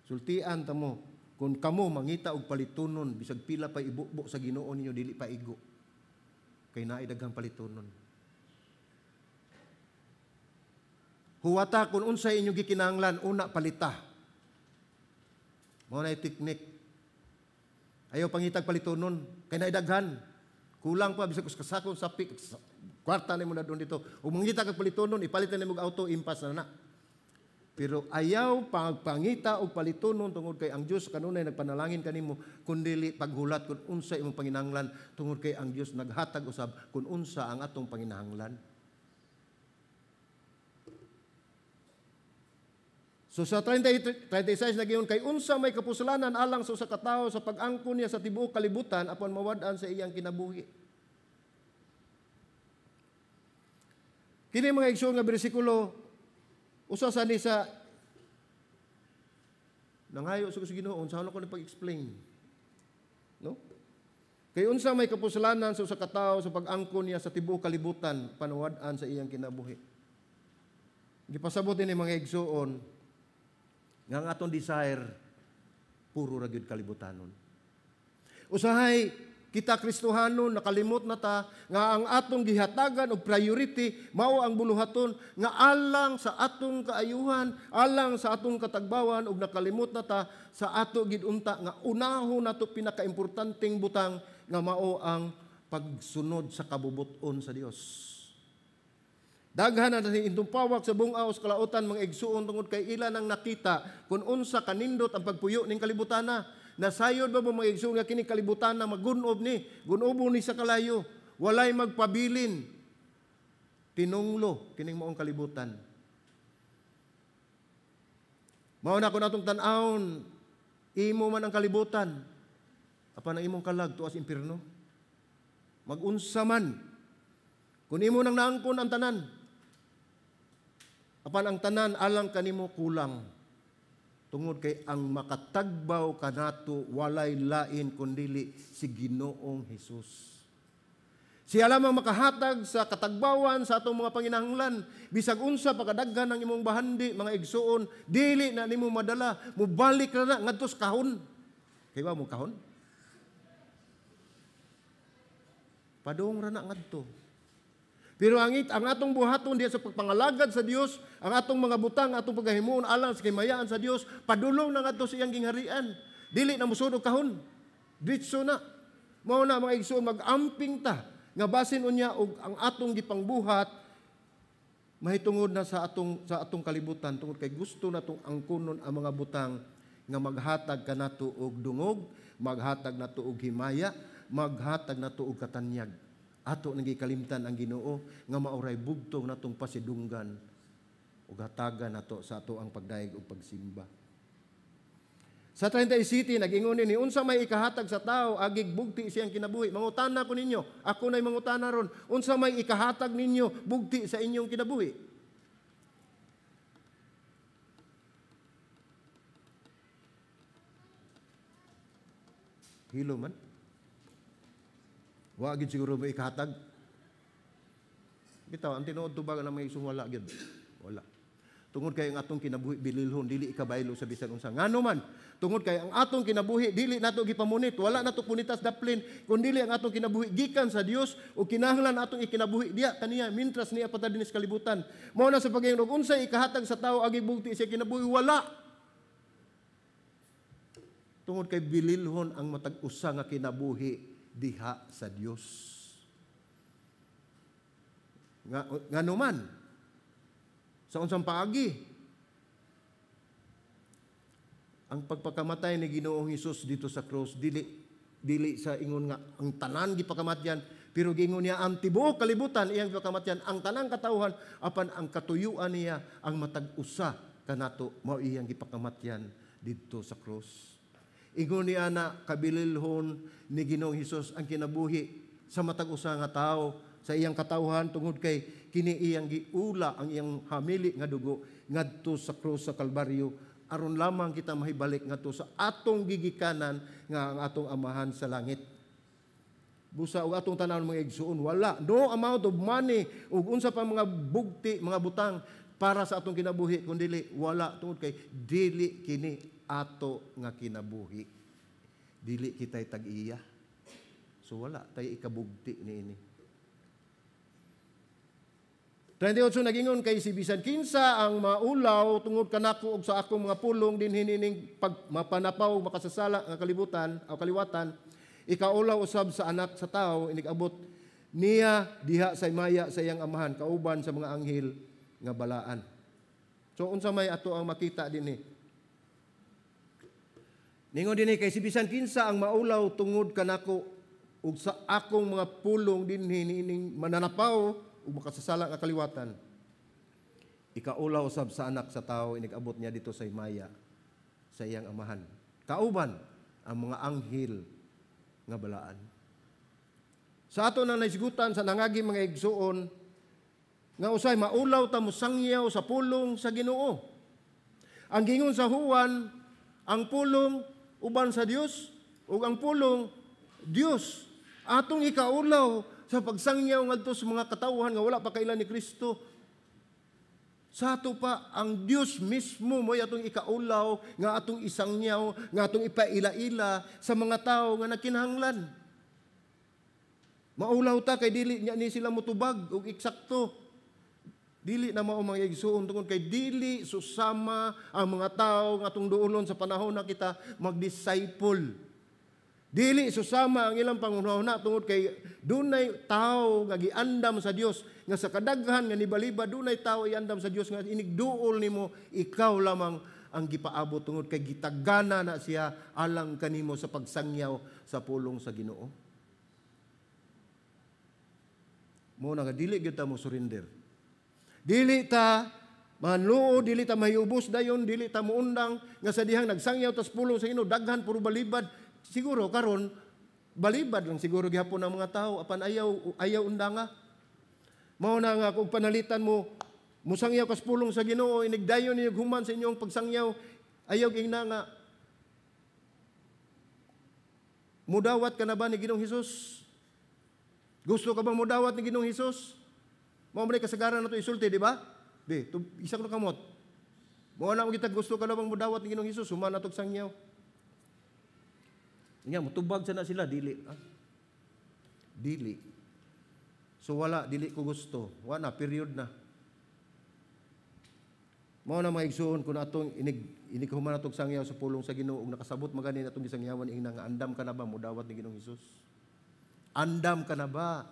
sultian ta mo, kung kamo mangita og palitunon, bisag pila pa ibukbok sa Ginoo ninyo, dili pa igo. Kay naay daghang palitunon. Huwata kung unsay inyong gikinahanglan, una palita. Mao na teknik. Ayaw pangitag palitunon, kay naay daghan. Kulang pa bisag kasakon sa kwarta nimo na doon dito. Ug mangita kag palitunon, ipalitan nimo og auto, impas na na. Pero ayaw pagpangita og palitunon tungod kay ang Dios kanunay nagpanalangin kanimo, kundi paghulat kung unsa imong panginahanglan, tungod kay ang Dios naghatag usab kung unsa ang atong panginahanglan. So sa 36 nagiyon, kay unsa may kapusalanan alang sa usa ka tawo sa pag-angkon niya sa tibuok kalibutan apan mawad-an sa iyang kinabuhi. Kini mga igsoon nga bersikulo, usa sa ni sa nanghayo sa Ginoo, unsa ko ni pag-explain, no? Kay unsa may kapusalanan sa usa ka tawo sa pag-angkon niya sa tibuok kalibutan panawad-an sa iyang kinabuhi. Gipasabot ni mga igsoon nga ang atong desire puro ra gyud kalibutanon. Usahay kita Kristohanon nakalimot na ta nga ang atong gihatagan og priority mao ang buluhaton nga alang sa atong kaayuhan, alang sa atong katagbawan, ug nakalimot na ta sa ato gid unta nga unahon nato pinakaimportanteng butang nga mao ang pagsunod sa kabubuton sa Dios. Daghan na intong pawak sa bungaw sa kalautan mga igsuon tungod kay ilan ang nakita kung unsa kanindot ang pagpuyo ning kalibutana. Nasayod ba mo mga igsuon nga kini kalibutana magunob ni, gunobo ni sa kalayo, walay magpabilin. Tinunglo kining maong kalibutan. Mao na kun atong tan-awon, imo man ang kalibutan. Apan ang imong kalag tuas impierno. Mag-unsa man. Kung imo nang naangkon ang tanan, apan ang tanan alang kanimo kulang. Tungod kay ang makatagbaw kanato walay lain kundili si Ginoong Hesus. Siya lamang makahatag sa katagbawan sa atong mga panginahanglan. Bisag unsa pagkadaghan ng imong bahandi, mga igsuon, dili na nimo madala, mubalik na ngadto sa kahon. Kay ba mo kahon? Padung ra na ngadto. Pero ang atong buhaton diya sa pagpangalagad sa Dios, ang atong mga butang, atong paghahimuon alang sa kimayaan sa Dios, padulong na ngadto sa iyang gingharian. Dili na musud og kahon. Ditso na. Mao na mga igsuon, mag-amping ta nga basin unya og ang atong gipangbuhat mahitungod na sa atong kalibutan tungod kay gusto natong angkunon ang mga butang nga maghatag kanato og dungog, maghatag nato og himaya, maghatag nato og katanyag. Ato nang gikalimtan ang Ginoo nga mauray bugtong natong pasidunggan ug hatagan nato sa ato ang pagdaig ug pagsimba. Sa 37 nag-ingon ni unsa may ikahatag sa tao agig bugti siyang kinabuhi. Mangutana ko ninyo, ako nay mangutana ron, unsa may ikahatag ninyo bugti sa inyong kinabuhi? Hilo man. Wa gid siguro may ikahatag. Bitaw ang tinuod tubag na may sumwala gid. Wala. Tungod kay ang atong kinabuhi bililhon dili ikabaylo sa bisan unsa. Ngano man, tungod kay ang atong kinabuhi dili nato gipamunit, wala nato punitas daplin, kun dili ang atong kinabuhi gikan sa Dios o kinahanglan atong ikinabuhi diya kaniya mintras niya patad dinis kalibutan. Mao na sa pagayong unsay ikahatag sa tao agi bugti siya kinabuhi wala. Tungod kay bililhon ang matag usa nga kinabuhi diha sa Dios. Ngano man sa unsang paagi ang pagpakamatay ni Ginoong Hesus dito sa krus dili sa ingon nga ang tanan gipakamatyan pero giingon niya ang tibuok kalibutan iyang pagkamatyan ang tanang katawhan apan ang katuyuan niya ang matag usa kanato mao iyang gipakamatyan dito sa krus. Ingon niya na kabililhon ni Ginoong Hesus ang kinabuhi sa matag usa nga tawo sa iyang katawhan tungod kay kini iyang giula ang iyang hamili nga dugo ngadto sa krus sa Kalbaryo aron lamang kita mahibalik ngadto sa atong gigikanan nga ang atong amahan sa langit. Busa og atong tanan mga igsuon wala no amount of money ug unsa pa mga bugti mga butang para sa atong kinabuhi kundi wala tungod kay dili kini ato nga kinabuhi. Dili kitay tag-iya. So wala tay ikabugti niini. 38 nagingon kay si bisan kinsa ang maulaw tungod kanako og sa akong mga pulong din hinining pag mapanapaw makasasala nga kalibutan o kaliwatan ikaulaw usab sa anak sa tao inigabot niya diha sa maya sa iyang amahan kauban sa mga anghel nga balaan. So unsa may ato ang makita dinhi? Ningon dinhi kay si bisan kinsa ang maulaw tungod kanako ug sa akong mga pulong din hinining mananapaw ug makasasala nga kaliwatan. Ikaulaw usab sa anak sa tao inigabot niya dito sa maya sa iyang amahan. Kauban ang mga anghel nga balaan. Sa ato na naisgutan sa nangagi mga igsuon nga usay maulaw ta mosangyaw sa pulong sa Ginoo. Ang gingon sa Juan, ang pulong uban sa Dios ug ang pulong Dios. Atong ikaulaw sa pagsangyaw ngadto sa mga katawhan nga wala pa kailan ni Kristo. Sa ato pa ang Dios mismo mo'y atong ikaulaw nga atong isangyaw, nga atong ipaila-ila sa mga tao nga nakinahanglan. Maulaw ta kay dili niya ni sila motubag og eksakto. Dili na mao mga igsuon tungod kay dili susama ang mga tao nga atong duolon sa panahon na kita mag-disciple. Dili susama ang ilang pangunahuna tungod kay dunay tao nga giandam sa Dios nga sa kadaghan nga nibaliba dunay tao iandam sa Dios nga inigduol nimo ikaw lamang ang gipaabot tungod kay gitagana na siya alang kanimo sa pagsangyaw sa pulong sa Ginoo. Mo nga dili gyud ta mo surrender. Dili ta manluod, dili ta mahiubos dayon, dili ta muundang nga sa dihang nagsangyaw tas pulong sa Ginoo daghan puro balibad. Siguro karon balibad lang siguro gihapon ng mga tao apan ayaw undanga. Mao na nga kung panalitan mo musangyaw kas pulong sa Ginoo inigdayon niyo human sa inyong pagsangyaw ayaw ingna nga mudawat ka na ba ni Ginoong Hesus? Gusto ka bang mudawat ni Ginoong Hesus? Mao man kasagaran nato isulti, di ba? Di, isak no kamot. Mao na mo kita gusto ka na bang mudawat ni Ginoong Hesus human natog sangyaw. Nga mutubag sana sila dili. Dili. So wala dili ko gusto. Wala period na. Mao na mga igsoon kung atong inig human natog sangyaw sa pulong sa Ginoo ug nakasabot magani natong gisangyawan ing nga andam ka na ba mudawat ni Ginoong Hesus? Andam ka na ba?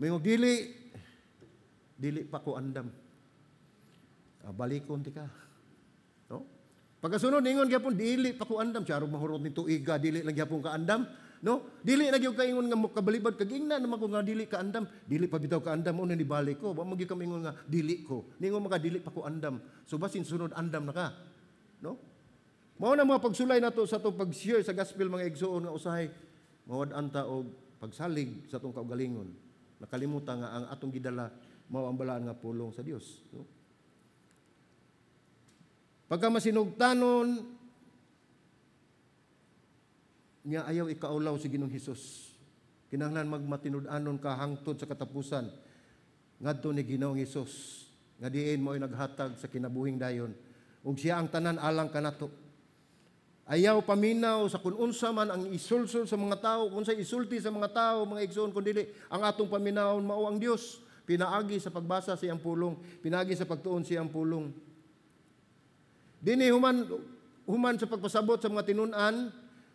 May dili pa ko andam. Balikon ti ka. No? Pagkasunod ningon gyapon dili pa ko andam, charog mahurot ni tuiga dili lang gyapon ka andam. No? Dili na gyud kaingon nga kabalibad kag ingna naman ko nga dili ka andam. Dili pa bitaw ka andam una ni balik ko. Wa mo gyud kami ingon nga dili ko. Ningon maka dili pa ko andam. So basin sunod andam na ka. No? Mao na mga pagsulay nato sa atong pag-share sa gospel mga igsoon nga usahay mawad-an ta og pagsalig sa atong kaugalingon. Nakalimutan nga ang atong gidala mao ang balaan nga pulong sa Dios. No? Pagka masinugtanon nga ayaw ikaulaw si Ginoong Hesus. Kinahanglan magmatinud-anon ka hangtod sa katapusan ngadto ni Ginoong Hesus nga diin mo'y naghatag sa kinabuhing dayon ug siya ang tanan alang kanato. Ayaw paminaw sa kun unsa man ang isulsul sa mga tao, kung sa isulti sa mga tao, mga igsoon kundi ang atong paminawon mao ang Dios. Pinaagi sa pagbasa siyang pulong, pinaagi sa pagtuon siyang pulong. Dini human sa pagpasabot sa mga tinun-an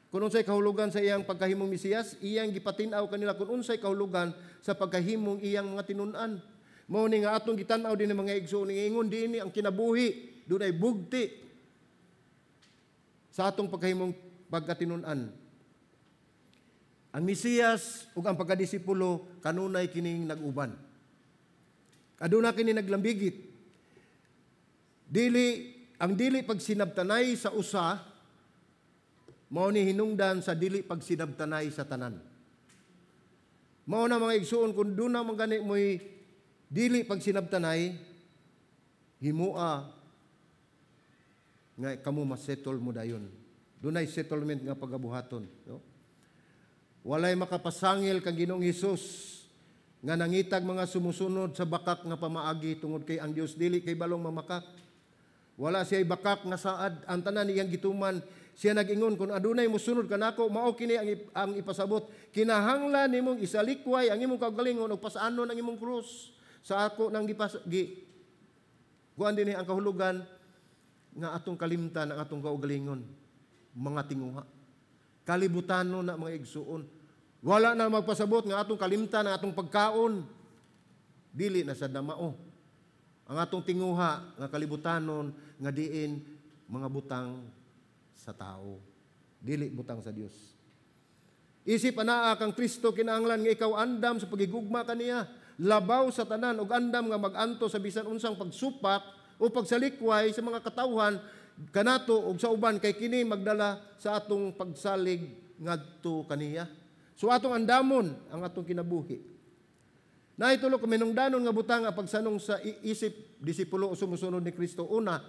kung unsay kahulugan sa iyang pagkahimong Mesiyas, iyang gipatin-aw kanila kung unsay kahulugan sa pagkahimong iyang mga tinun-an. Mao ni nga atong gitan-aw dinhi mga igsoon ingon dinhi ang kinabuhi, dunay bugti sa atong pagkahimong pagkatinun-an. Ang Mesiyas ug ang pagkadisipulo kanunay kining nag-uban. Aduna kini naglambigit. Ang dili pagsinabtanay sa usa mao ni hinungdan sa dili pagsinabtanay sa tanan. Mao na mga igsuon kung duna man gani mo'y dili pagsinabtanay himua nga kamo masettle mo dayon. Dunay settlement nga pagabuhaton, no? Walay makapasangil kang Ginoong Hesus nga nangitag mga sumusunod sa bakak nga pamaagi tungod kay ang Dios dili kay balong mamakak. Wala siya'y bakak nga saad ang tanan iyang gituman. Siya nag-ingon kung adunay mosunod kanako mao kini ang ipasabot. Kinahanglan nimong isalikway ang imong kaugalingon ug pasaanon ang imong krus. Sa ako nang kuan dinhi ang kahulugan nga atong kalimtan ang atong kaugalingon, mga tinguha. Kalibutanon na mga igsuon. Wala na magpasabot nga atong kalimtan ang atong pagkaon. Dili na sa damao. Ang atong tinguha nga kalibutanon nga diin mga butang sa tao. Dili butang sa Dios. Isip anaa kang Kristo kinahanglan nga ikaw andam sa pagigugma kaniya, labaw sa tanan ug andam nga maganto sa bisan unsang pagsupak o pagsalikway sa mga katawhan kanato ug sa uban kay kini magdala sa atong pagsalig ngadto kaniya. So atong andamon ang atong kinabuhi. Naitulo ko minungdanon nga butang ang pagsanong sa isip disipulo o sumusunod ni Kristo. Una,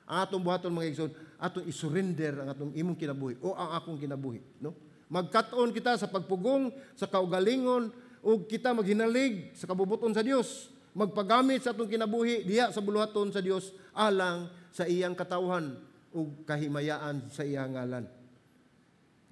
ang atong buhaton mga igsoon, atong isurrender ang atong imong kinabuhi o ang akong kinabuhi, no? Magkat-on kita sa pagpugong, sa kaugalingon, o kita maghinalig sa kabubuton sa Dios. Magpagamit sa atong kinabuhi diya sa buluhaton sa Dios alang sa iyang katawhan o kahimayaan sa iyang ngalan.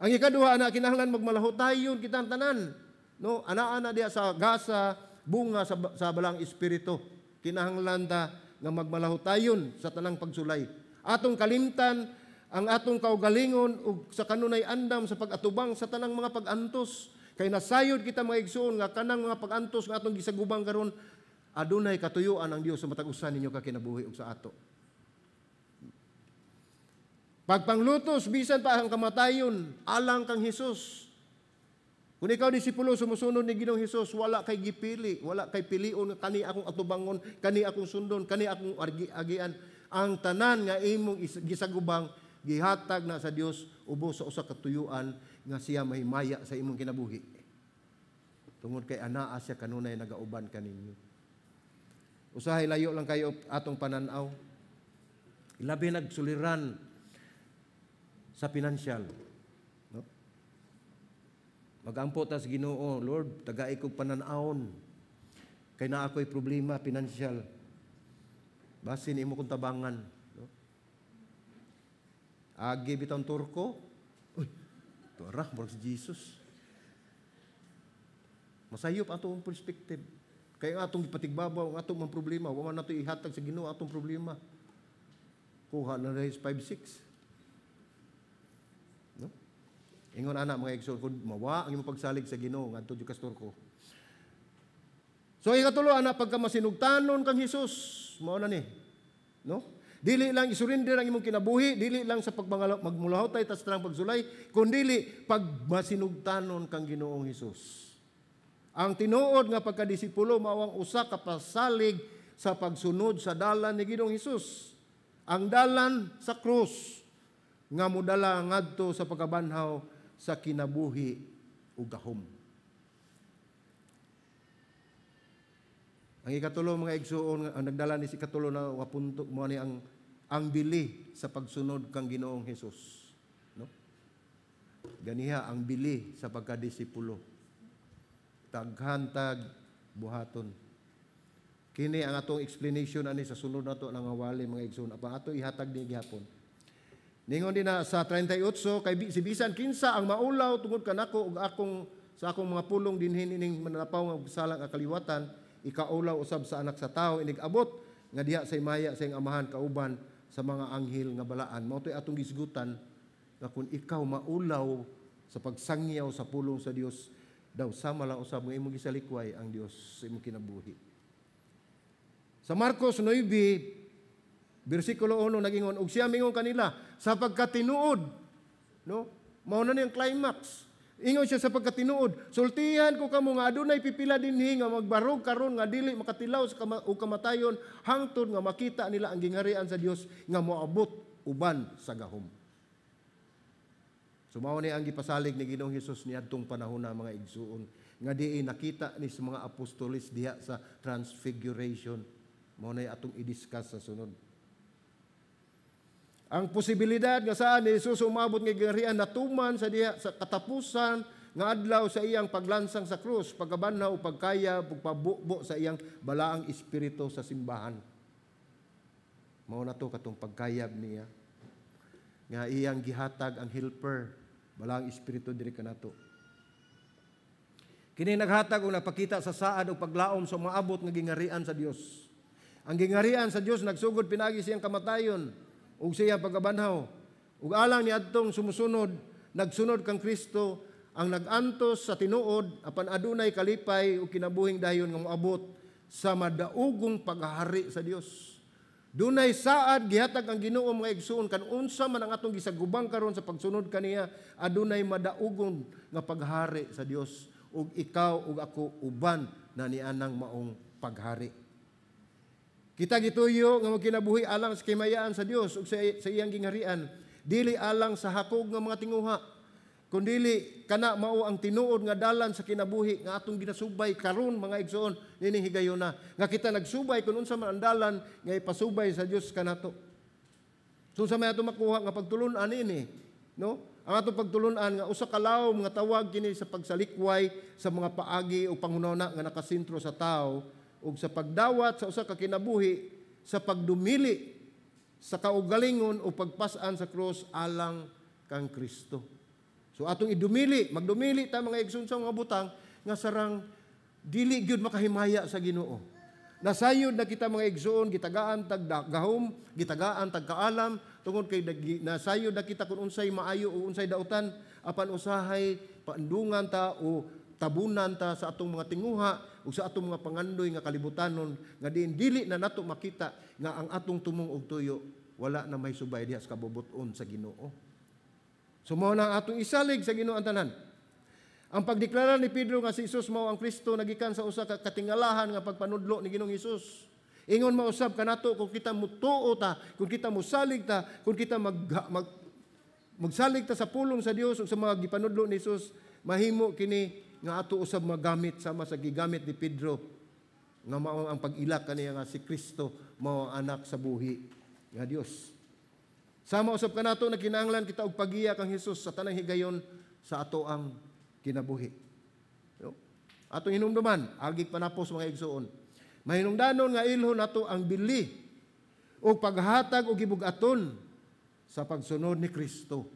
Ang ikaduha na kinahanglan magmalaho tayon kita tanan, no? Ana-ana diya sa gasa bunga sa balang espiritu. Kinahanglan ta nga magmalaho tayon sa tanang pagsulay. Atong kalimtan ang atong kaugalingon ug sa kanunay andam sa pag-atubang sa tanang mga pag-antos. Kay nasayod kita mga igsoon nga kanang mga pag-antos nga atong gisagubang karon adunay katuyuan ang Dios sa matag usa ninyo ka kinabuhi ug sa ato. Pagpanglutos bisan pa ang kamatayon alang kang Hesus. Kung ikaw disipulo sumusunod ni Ginoong Hesus, wala kay gipili, wala kay pilion kani akong atubangon, kani akong sundon, kani akong agian. Ang tanan nga imong gisagubang gihatag na sa Dios ubos sa usa ka tuyuan nga siya mahimaya sa imong kinabuhi. Tungod kay anaa siya kanunay nagauban kaninyo. Usahay layo lang kayo atong pananaw. Ilabi nagsuliran sa pinansyal. No? Magampo ta sa Ginoo, Lord, tagay kog pananawon. Kay na ako'y problema pinansyal. Basin imo kong tabangan. No? Agi bitang turko. Uy, tora, murag si Jesus. Masayop atong perspective. Kaya nga atong ipatigbabaw, ang atong mga problema, wala na ito ihatag sa Ginoo atong problema. Kuha na rin 5-6. No? Ingon anak mga igsoon, kung mawa ang imong pagsalig sa Ginoo ngadto jud kastor ko. So ikatulo anak pagka masinugtanon kang Hesus, mao na ni. No? Dili lang isurrender ang imong kinabuhi, dili lang sa magmulahotay tas trang pagsulay, kundi pag masinugtanon kang Ginoong Hesus. Ang tinuod nga pagkadisipulo mao ang usa ka pasalig sa pagsunod sa dalan ni Ginoong Hesus. Ang dalan sa krus nga modala ngadto sa pagkabanhaw sa kinabuhi ug gahom. Ang ikatulo mga igsuon ang nagdala ni si ikatulo na wapunto mo ni ang bili sa pagsunod kang Ginoong Hesus, no? Ganiha ang bili sa pagkadisipulo. Taghantag buhaton. Kini ang atong explanation ani sa sunod nato nang awali mga igsoon. Apa ato ihatag ni gihapon. Ningon din na sa 38 kay si bisan kinsa ang maulaw tungod kanako ug sa akong mga pulong dinhin ining manalapaw nga salang kaliwatan, ikaulaw usab sa anak sa tao inig abot nga diha sa imaya sa iyang amahan kauban sa mga anghel nga balaan. Mao toy atong gisgutan nga kung ikaw maulaw sa pagsangyaw sa pulong sa Dios, daw sama lang usab nga imong gisalikway ang Dios sa imong kinabuhi. Sa Marcos 9 versikulo 1 nagingon ug siya mingon kanila sa pagkatinuod, no? Mao na niyang climax. Ingon siya sa pagkatinuod, sultihan ko kamo nga adunay pipila dinhi nga magbarog karon nga dili makatilaw sa kamatayon hangtod nga makita nila ang gingharian sa Dios nga moabot uban sa gahom. Sumaw ni ang gipasalig ni Ginoong Hesus niadtong panahon na mga igsuon nga diin nakita ni sa mga apostoles diha sa transfiguration. Mao na atong i-discuss sa sunod. Ang posibilidad nga saan ni Jesus umabot nga gingharian natuman sa diha sa katapusan nga adlaw sa iyang paglansang sa krus, pagkabanhaw, pagkaya, pagpabubo sa iyang balaang espiritu sa simbahan. Mao na to katong pagkayab niya nga iyang gihatag ang helper, balaang espiritu diri kanato. Kini naghatag og napakita sa saad o paglaom sa maabot nga gingharian sa Dios. Ang gingharian sa Dios nagsugod pinagi siyang kamatayon ug siya pagkabanhaw. Ug alang ni adtong sumusunod, nagsunod kang Kristo ang nagantos sa tinuod apan adunay kalipay ug kinabuhing dayon nga moabot sa madaugong paghahari sa Dios. Dunay saad gihatag ang Ginoo mga igsoon kan unsa man ang atong gisagubang karon sa pagsunod kaniya, adunay madaugong nga paghari sa Dios ug ikaw ug ako uban na nianang maong paghari. Kita gituyo nga magkinabuhi alang sa kimayaan sa Dios ug sa iyang gingharian, dili alang sa hakog nga mga tinguha, kundili kana mao ang tinuod nga dalan sa kinabuhi nga atong ginasubay karon mga igsoon nining higayuna nga kita nagsubay kun unsa man ang dalan nga ipasubay sa Dios kanato. So sa may ato makuha nga pagtulon-an ini, no? Ang atong pagtulon-an nga usa ka lawom nga tawag kini sa pagsalikway sa mga paagi o panghunahuna nga nakasentro sa tao ug sa pagdawat sa usa ka kinabuhi sa pagdumili sa kaugalingon o pagpas-an sa krus alang kang Kristo. So atong magdumili ta mga igsoon sa mga butang nga sarang dili gyud makahimaya sa Ginoo. Nasayod na kita mga igsoon gitagaan tag gahom, gitagaan tag kaalam tungod kay nasayod na kita kun unsay maayo o unsay dautan apan usahay paandungan ta o tabunan ta sa atong mga tinguha ug sa atong mga pangandoy nga kalibutanon nga diin dili na nato makita nga ang atong tumong og tuyo wala na may subay diha sa kabubuton sa Ginoo. So mao na atong isalig sa Ginoo ang tanan. Ang pagdeklara ni Pedro nga si Jesus mao ang Kristo nagikan sa usa ka katingalahan nga pagpanudlo ni Ginoong Hesus. Ingon mausab kanato kung kita mutuo ta, kung kita musalig ta, kung kita magsalig ta sa pulong sa Dios ug sa mga gipanudlo ni Jesus, mahimo kini nga ato usab magamit sama sa gigamit ni Pedro nga mao ang pag-ilak kaniya nga si Kristo mao ang anak sa buhi nga Dios. Sama usab kanato na kinahanglan kita og pagiya kang Hesus sa tanang higayon sa ato ang kinabuhi. No? Atong hinumduman, agig panapos mga igsoon. Mahinungdanon nga ilho nato ang bili o paghatag o gibugaton sa pagsunod ni Kristo.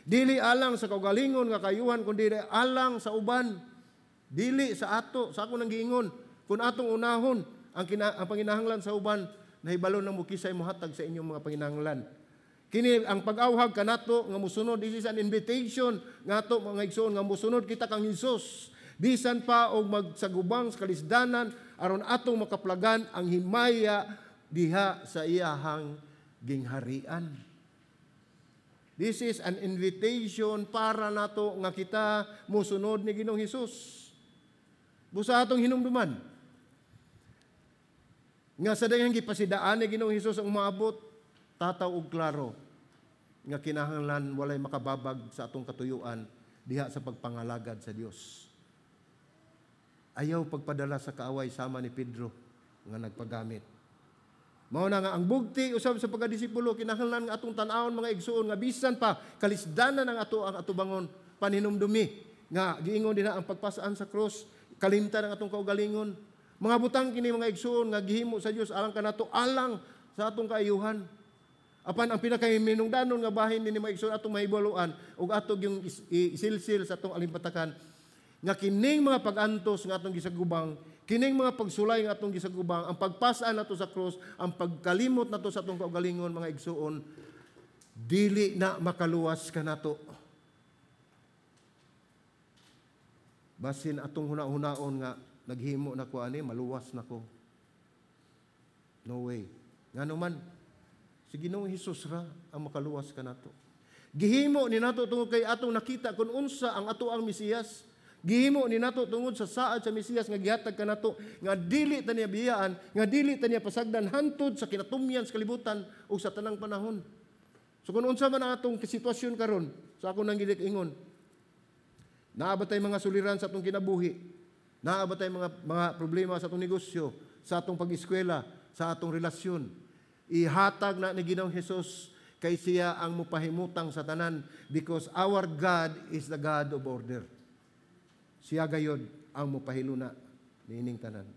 Dili alang sa kaugalingon nga kayuhan, kundi alang sa uban. Dili sa ato, sa ako nang giingon. Kung atong unahon, ang panginahanglan sa uban, nahibalo ng mukisay muhatag sa inyong mga panginahanglan. Kini ang pag-awhag kanato nga musunod, this is an invitation nga ato mga igsoon nga musunod kita kang Hesus. Bisan pa og magsagubang sa kalisdanan aron atong makaplagan ang himaya diha sa iyahang gingharian. This is an invitation para nato nga kita musunod ni Ginoong Hesus. Busa atong hinumduman nga sa daghang gipasidaan ni Ginoong Hesus ang maabot, tataw og klaro nga kinahanglan walay makababag sa atong katuyuan diha sa pagpangalagad sa Dios. Ayaw pagpadala sa kaaway sama ni Pedro nga nagpagamit. Mao na nga ang bugti usab sa pagkadisipulo, kinahanglan nga atong tan-awon mga igsuon nga bisan pa kalisdanan ang atubangon paninumdumi nga giingon dinha ang pagpasaan sa krus, kalimtan ang atong kaugalingon. Mga butang kini mga igsuon nga gihimo sa Dios alang kanato, alang sa atong kaayuhan. Apan ang pinakahiminungdanon nga bahin ni mga igsuon atong mahibaluan ug atong yung isilsil sa atong alimpatakan nga kining mga pag-antos nga atong gisagubang, kining mga pagsulay nga atong gisagubang, ang pagpasaan nato sa krus, ang pagkalimot nato sa atong kaugalingon mga igsuon, dili na makaluwas kanato. Basin atong huna-hunaon nga naghimo na ko ani, maluwas na ko. No way. Ngano man, si Ginoong Hesus ra ang makaluwas kanato. Gihimo ni nato tungod kay atong nakita kung unsa ang ato ang Mesiyas. Gihimo ni nato tungod sa saad sa Mesiyas nga gihatag kanato nga dili ta niya biyaan, nga dili ta niya pasagdan hantod sa kinatumyan sa kalibutan o sa tanang panahon. So kung unsa man ang atong sitwasyon karon, sa ako nang gilik-ingon, naa ba tay mga suliran sa atong kinabuhi? Naa ba tay mga problema sa atong negosyo, sa atong pag-eskwela, sa atong relasyon? Ihatag na ni Ginoong Hesus kay siya ang mupahimutang sa tanan, because our God is the God of order. Siya gayod ang mupahiluna niining tanan.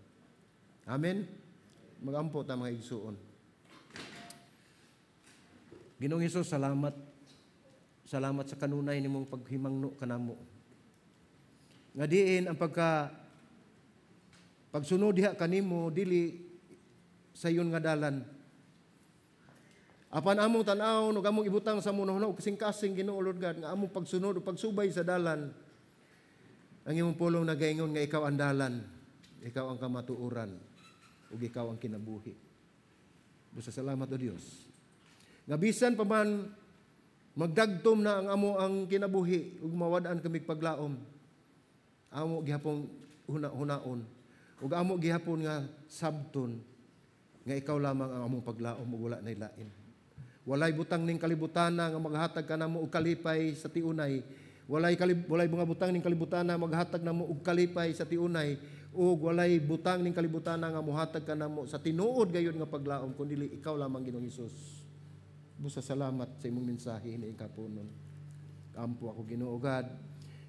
Amen? Magampo ta mga igsuon. Ginoong Hesus, salamat. Salamat sa kanunay nimong paghimangno kanamo. Nga diin ang pagsunod diha kanimo dili sa iyon nga dalan. Apan among tan-aw ug among ibutang sa muno-huno kasing-kasing Ginoo Lord God nga among pagsunod o pagsubay sa dalan. Ang imong pulong nagaingon nga ikaw ang dalan, ikaw ang kamatuoran, ug ikaw ang kinabuhi. Busa salamat o Dios. Nga bisan pa man magdagtom na ang amo ang kinabuhi ug mawad-an kami paglaom. Amo gihapon huna-hunaon ug amo gihapon nga sabton nga ikaw lamang ang among paglaom ug wala nay lain. Walay butang ning kalibutana nga maghatag kanamo og kalipay sa tiunay. Walay mga butang ning kalibutana maghatag namo og kalipay sa tiunay, ug walay butang ning kalibutana nga mohatag kanamo sa tinuod gayon nga paglaom kundi ikaw lamang Ginoong Hesus. Busa salamat sa imong mensahe ni kapunon. Ampo ako Ginoo God,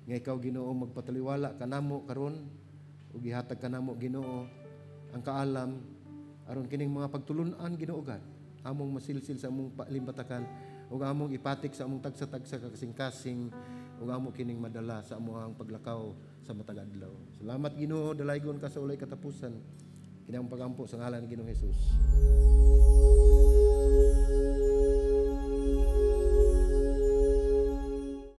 nga ikaw Ginoo magpataliwala kanamo karon ug gihatag kanamo Ginoo ang kaalam aron kining mga pagtulun-an Ginoo God, among masilsil sa among limbatakan ug among ipatik sa among tagsa-tagsa kasing-kasing ug amo kining madala sa amuhang paglakaw sa matag adlaw. Salamat Ginoo, dalaygon ka sa ulay katapusan. Kinahanglan pagampo sa ngalan ni Ginoong Hesus.